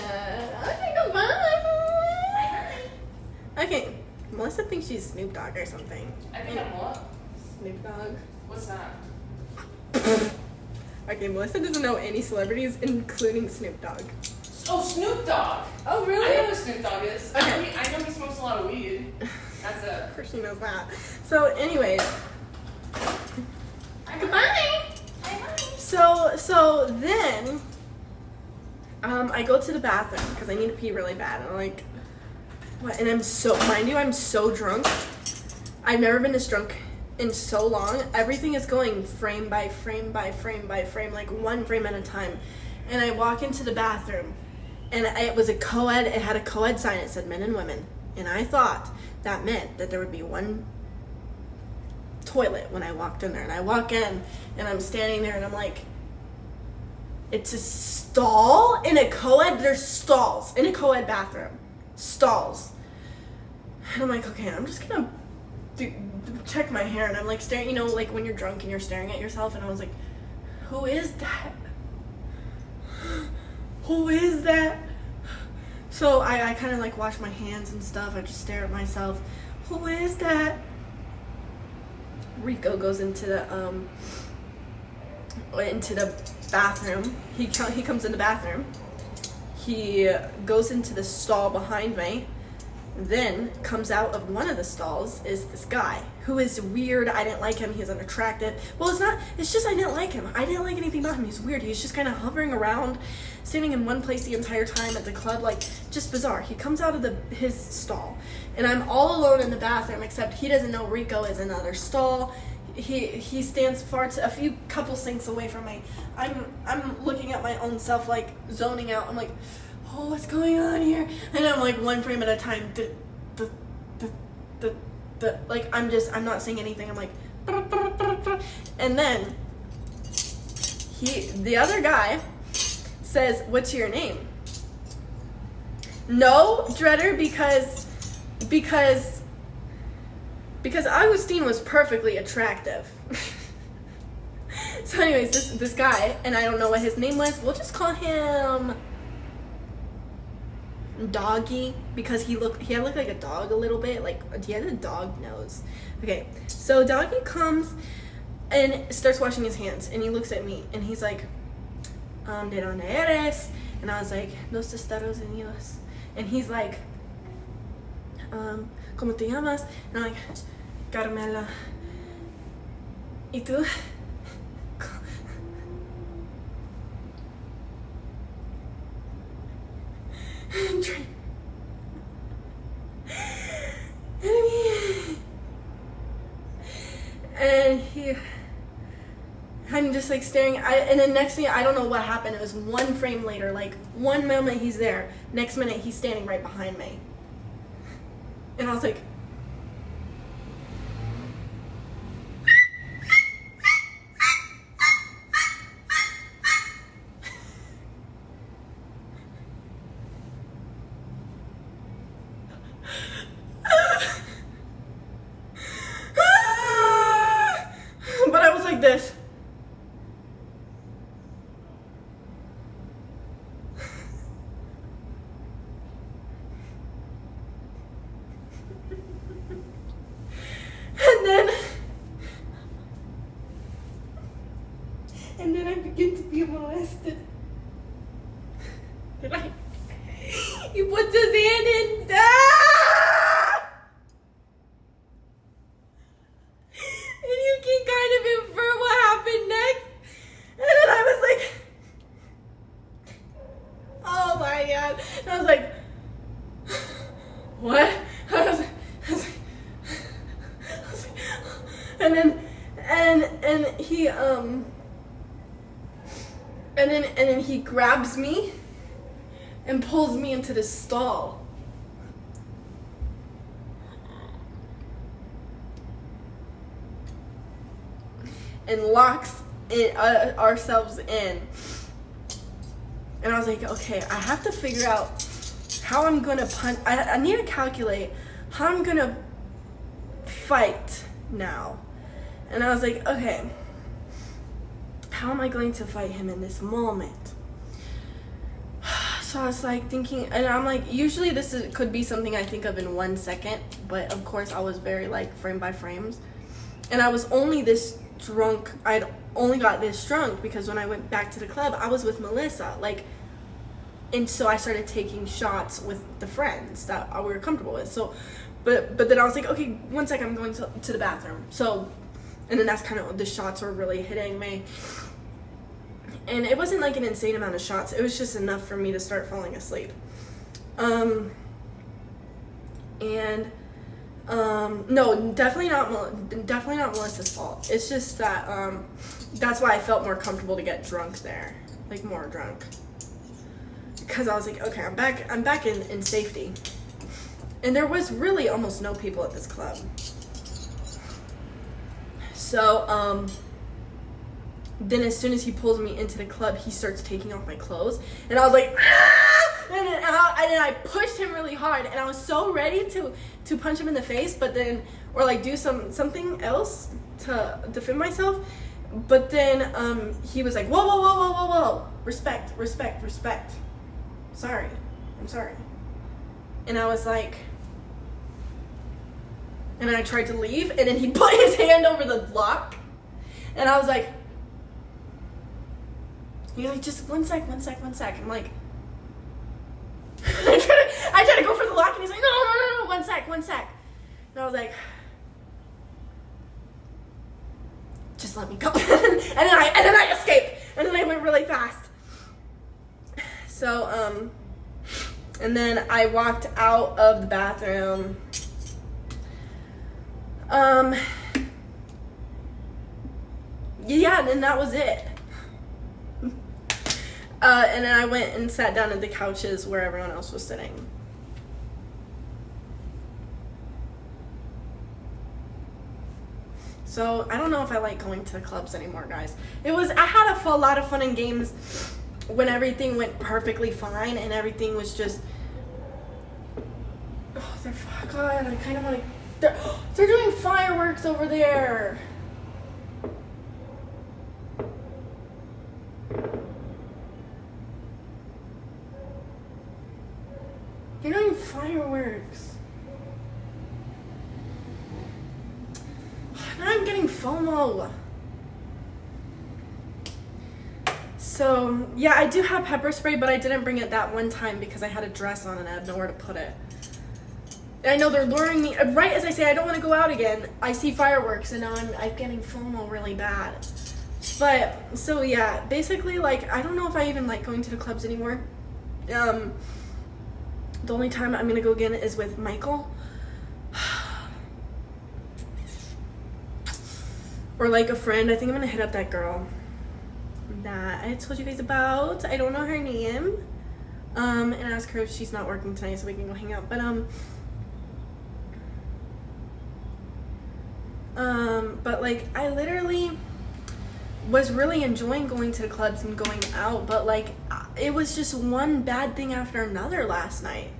Okay, goodbye. Okay. Melissa thinks she's Snoop Dogg or something. I think I'm what? Snoop Dogg. What's that? Okay, Melissa doesn't know any celebrities, including Snoop Dogg. Oh, Snoop Dogg. Oh, really? I know who Snoop Dogg is. Okay. I know he smokes a lot of weed. That's it. Of course she knows that. So, anyways. Goodbye. So then, I go to the bathroom because I need to pee really bad. And I'm like, what? And mind you, I'm so drunk. I've never been this drunk in so long. Everything is going frame by frame by frame by frame, like one frame at a time. And I walk into the bathroom, and it was a co-ed. It had a co-ed sign. It said men and women. And I thought that meant that there would be one toilet when I walked in there. And I walk in, and I'm standing there, and I'm like, it's a stall in a co-ed? There's stalls in a co-ed bathroom. Stalls. And I'm like, okay, I'm just gonna check my hair. And I'm like staring, you know, like when you're drunk and you're staring at yourself. And I was like, who is that? Who is that? So I kind of like wash my hands and stuff. I just stare at myself. Who is that? Rico goes into the bathroom. He comes in the bathroom. He goes into the stall behind me. Then comes out of one of the stalls is this guy who is weird. I didn't like him. He's unattractive. Well, it's just I didn't like him. I didn't like anything about him. He's weird. He's just kind of hovering around, standing in one place the entire time at the club, like just bizarre. He comes out of his stall, and I'm all alone in the bathroom, except he doesn't know Rico is in another stall. He stands a few couple sinks away from me. I'm looking at my own self, like zoning out. I'm like, oh, what's going on here? And I'm like one frame at a time. Like I'm not saying anything. I'm like, and then the other guy says, "What's your name?" No, Dreader, because Augustine was perfectly attractive. So anyways, this guy, and I don't know what his name was. We'll just call him Doggy, because he looked like a dog a little bit, like he had a dog nose. Okay, so Doggy comes and starts washing his hands, and he looks at me, and he's like, ¿de dónde eres? And I was like, Los Estados Unidos. And he's like, ¿Cómo te llamas? And I'm like, Carmaxlla. ¿Y tú? I'm just like staring. And then next thing, I don't know what happened. It was one frame later, like one moment he's there, next minute he's standing right behind me. And I was like, but I was like this. And then I begin to be molested. He puts his hand in. And you can kind of infer what happened next. And then I was like, oh my god. And I was like, what? I was like, and then he and then he grabs me and pulls me into this stall. and locks ourselves in. And I was like, okay, I have to figure out how I'm gonna punch. I need to calculate how I'm gonna fight now. And I was like, okay, how am I going to fight him in this moment? So I was like thinking, and I'm like, usually could be something I think of in 1 second, but of course I was very like frame by frames. And I was only this drunk, I'd only got this drunk because when I went back to the club, I was with Melissa, like, and so I started taking shots with the friends that we were comfortable with. So, but then I was like, okay, 1 second, I'm going to the bathroom. So, and then that's kind of, the shots were really hitting me. And it wasn't like an insane amount of shots. It was just enough for me to start falling asleep. No, definitely not Melissa's fault. It's just that that's why I felt more comfortable to get drunk there, like more drunk, because I was like, okay, I'm back in safety. And there was really almost no people at this club. So then as soon as he pulls me into the club, he starts taking off my clothes, and I was like, ah! And then I pushed him really hard, and I was so ready to punch him in the face, but then, or like do something else to defend myself, but then he was like, whoa, whoa, whoa, whoa, whoa, whoa, respect, respect, respect. Sorry, I'm sorry. And I was like, and then I tried to leave, and then he put his hand over the lock, and I was like, he's like, just one sec. I'm like, I try to go for the lock, and he's like, no, one sec. And I was like, just let me go. and then I escaped, and then I went really fast. So, and then I walked out of the bathroom. Yeah, and then that was it. And then I went and sat down at the couches where everyone else was sitting. So I don't know if I like going to the clubs anymore, guys. I had a lot of fun and games when everything went perfectly fine and everything was just, God, I kind of want to, they're doing fireworks over there. They're doing fireworks. Now I'm getting FOMO. So, yeah, I do have pepper spray, but I didn't bring it that one time because I had a dress on and I had nowhere to put it. And I know they're luring me. Right as I say I don't want to go out again, I see fireworks, and now I'm getting FOMO really bad. But, so yeah, basically, like, I don't know if I even like going to the clubs anymore. The only time I'm gonna go again is with Michael. Or like a friend. I think I'm gonna hit up that girl that I told you guys about. I don't know her name. And ask her if she's not working tonight so we can go hang out. But like, I literally was really enjoying going to the clubs and going out, but like, it was just one bad thing after another last night.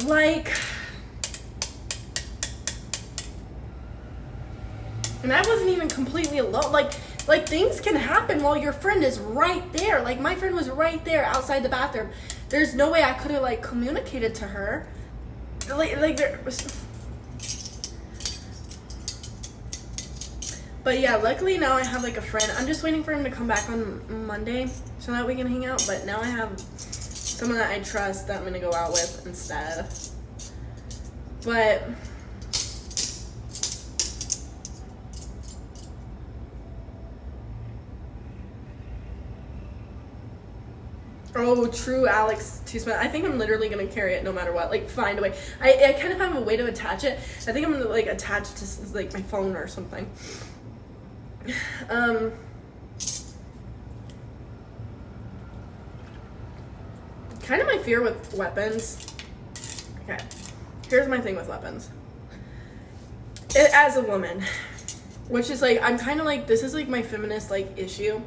Like, and I wasn't even completely alone. Like things can happen while your friend is right there. Like, my friend was right there outside the bathroom. There's no way I could have like communicated to her. Like there was. But yeah, luckily now I have like a friend. I'm just waiting for him to come back on Monday so that we can hang out. But now I have someone that I trust that I'm gonna go out with instead. But oh, true, Alex. Too smart. I think I'm literally gonna carry it no matter what. Like, find a way. I kind of have a way to attach it. I think I'm gonna like attach it to like my phone or something. Kind of my fear with weapons. Okay, here's my thing with weapons. As a woman, which is like, I'm kind of like, this is like my feminist like issue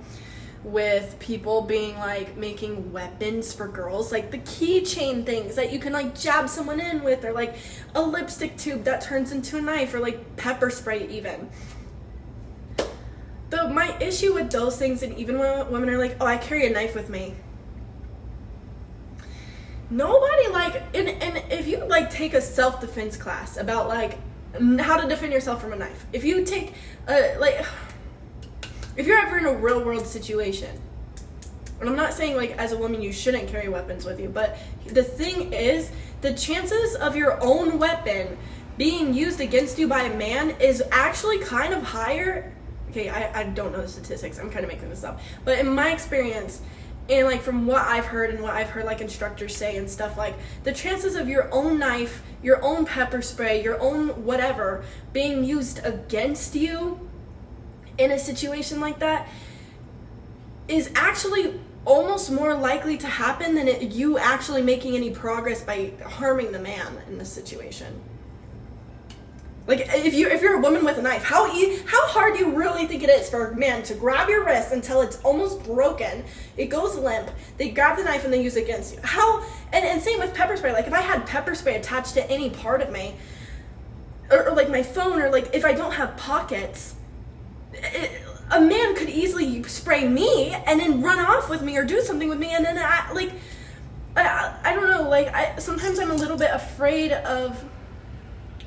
with people being like making weapons for girls, like the keychain things that you can like jab someone in with, or like a lipstick tube that turns into a knife, or like pepper spray even. My issue with those things, and even when women are like, oh, I carry a knife with me. Nobody like, and if you like take a self-defense class about like how to defend yourself from a knife, if you take if you're ever in a real world situation, and I'm not saying like as a woman you shouldn't carry weapons with you, but the thing is, the chances of your own weapon being used against you by a man is actually kind of higher. Okay, I don't know the statistics, I'm kind of making this up, but in my experience, and like from what I've heard and what I've heard like instructors say and stuff, like the chances of your own knife, your own pepper spray, your own whatever being used against you in a situation like that is actually almost more likely to happen than you actually making any progress by harming the man in this situation. Like, if you're a woman with a knife, how hard do you really think it is for a man to grab your wrist until it's almost broken, it goes limp, they grab the knife and they use it against you? And same with pepper spray. Like, if I had pepper spray attached to any part of me, or like my phone, or like if I don't have pockets, a man could easily spray me and then run off with me or do something with me, and then I don't know, like sometimes I'm a little bit afraid of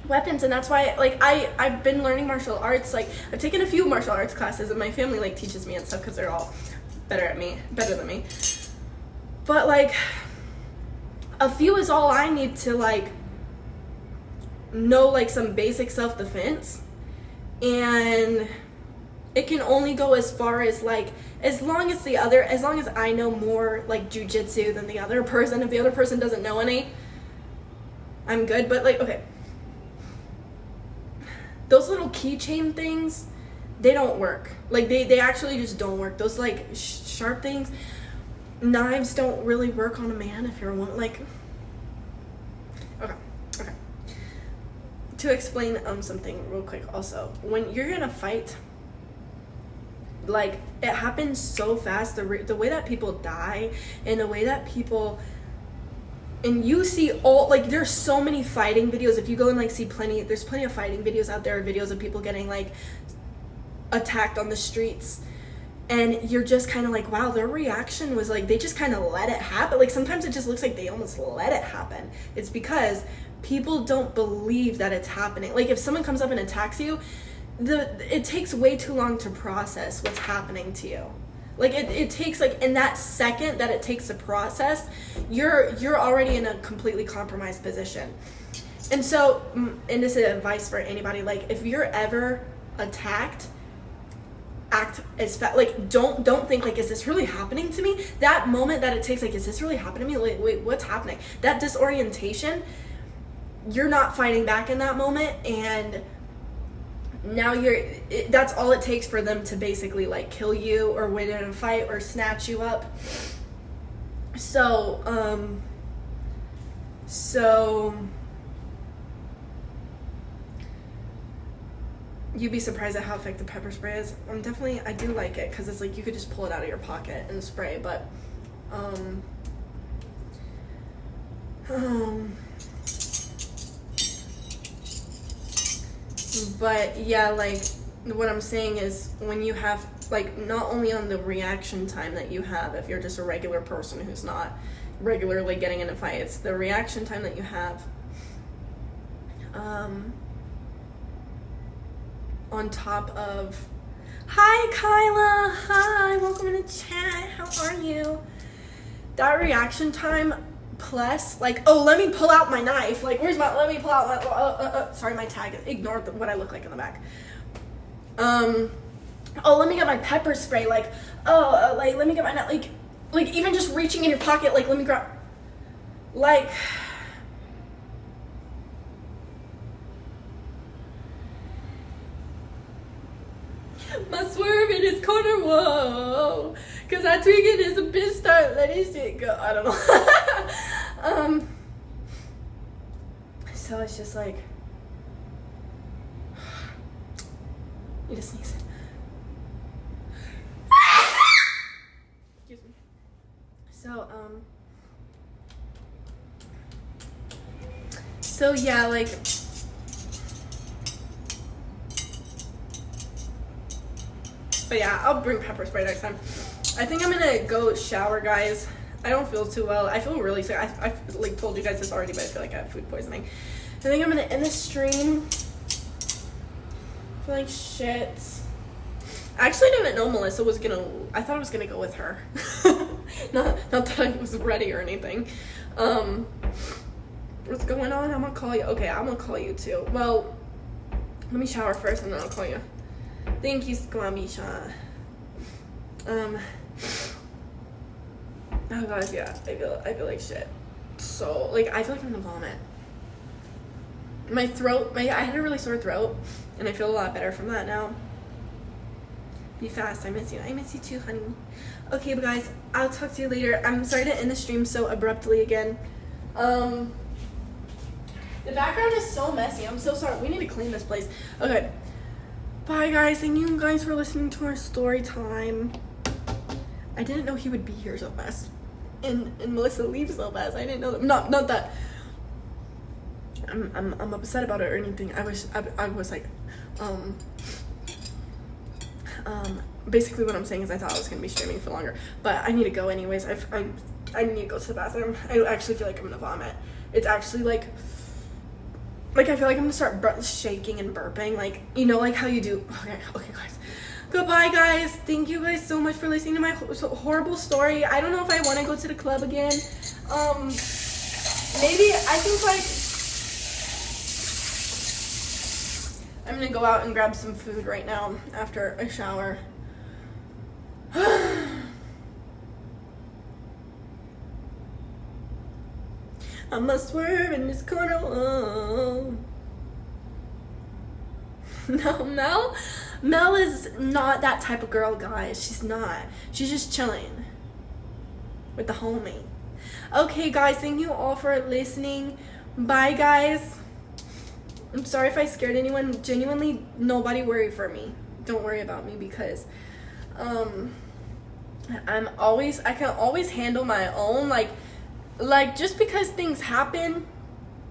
weapons, and that's why like I've been learning martial arts. Like, I've taken a few martial arts classes, and my family like teaches me and stuff because they're all better than me. But like, a few is all I need to like know like some basic self-defense, and it can only go as far as like, as long as I know more like jujitsu than the other person. If the other person doesn't know any, I'm good. But like, okay, those little keychain things, they don't work. Like, they actually just don't work. Those like sharp things, knives don't really work on a man if you're a woman. Like, okay. To explain something real quick also, when you're in a fight, like, it happens so fast, the way that people die, and the way that people, and you see all, like, there's so many fighting videos. If you go and like see there's plenty of fighting videos out there, videos of people getting like attacked on the streets, and you're just kind of like, wow, their reaction was like, they just kind of let it happen. Like, sometimes it just looks like they almost let it happen. It's because people don't believe that it's happening. Like, if someone comes up and attacks you, it takes way too long to process what's happening to you. Like, it takes, like, in that second that it takes to process, you're already in a completely compromised position. And so, and this is advice for anybody, like, if you're ever attacked, act as fast. Like, don't think, like, is this really happening to me? That moment that it takes, like, is this really happening to me? Like, wait, what's happening? That disorientation, you're not fighting back in that moment, and now that's all it takes for them to basically like kill you or win in a fight or snatch you up. So you'd be surprised at how effective pepper spray is. I do like it because it's like you could just pull it out of your pocket and spray, but but yeah, like, what I'm saying is, when you have, like, not only on the reaction time that you have if you're just a regular person who's not regularly getting into fights, the reaction time that you have on top of, hi Kyla, hi, welcome to the chat, how are you? That reaction time plus, like, oh, let me pull out my knife, like, let me pull out my, sorry, my tag, ignore what I look like in the back. Oh, let me get my pepper spray, like, like, let me get my knife, like, even just reaching in your pocket, like, let me grab, like, my swear corner, whoa. Cause that tweaking is a bitch start letting shit go. I don't know. So it's just like, need to sneeze. Excuse me. So yeah, like, but yeah, I'll bring pepper spray next time. I think I'm gonna go shower, guys. I don't feel too well. I feel really sick. I like told you guys this already, but I feel like I have food poisoning. I think I'm gonna end the stream. I feel like shit. I actually didn't know Melissa was gonna, I thought I was gonna go with her. not that I was ready or anything. What's going on? I'm gonna call you. Okay, I'm gonna call you too. Well, let me shower first and then I'll call you. Thank you, Squamisha. Oh god, yeah, I feel like shit. So, like, I feel like I'm gonna vomit. My throat, I had a really sore throat, and I feel a lot better from that now. Be fast, I miss you. I miss you too, honey. Okay, but guys, I'll talk to you later. I'm sorry to end the stream so abruptly again. The background is so messy. I'm so sorry. We need to clean this place. Okay. Bye, guys. Thank you guys for listening to our story time. I didn't know he would be here so fast. And Melissa leaves so fast. I didn't know that. Not that I'm upset about it or anything. I was like, basically what I'm saying is I thought I was gonna be streaming for longer, but I need to go anyways. I need to go to the bathroom. I actually feel like I'm gonna vomit. It's actually like I feel like I'm gonna start shaking and burping, like, you know, like how you do. Okay, guys. Goodbye, guys. Thank you guys so much for listening to my horrible story. I don't know if I want to go to the club again. Maybe I think like I'm gonna go out and grab some food right now after a shower. I must swerve in this corner. Oh. No, Mel is not that type of girl, guys. She's not. She's just chilling with the homie. Okay, guys, thank you all for listening. Bye, guys. I'm sorry if I scared anyone. Genuinely, nobody worry for me. Don't worry about me because I can always handle my own. Like just because things happen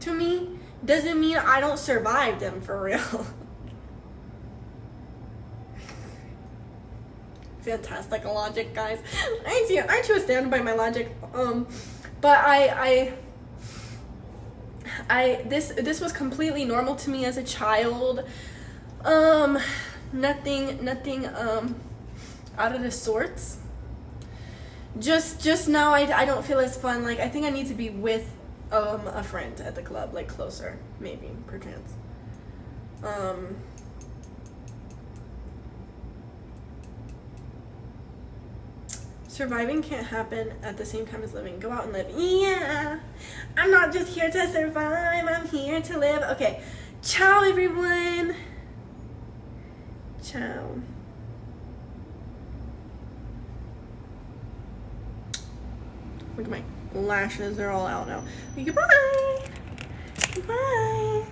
to me doesn't mean I don't survive them, for real. Fantastic logic, guys. Aren't you a stand by my logic? But this was completely normal to me as a child. Nothing out of the sorts. Just now I don't feel as fun. Like, I think I need to be with a friend at the club, like closer, maybe, perchance. Surviving can't happen at the same time as living. Go out and live. Yeah, I'm not just here to survive, I'm here to live. Okay, ciao everyone. Ciao. Look at my lashes, they're all out now. Goodbye. Goodbye.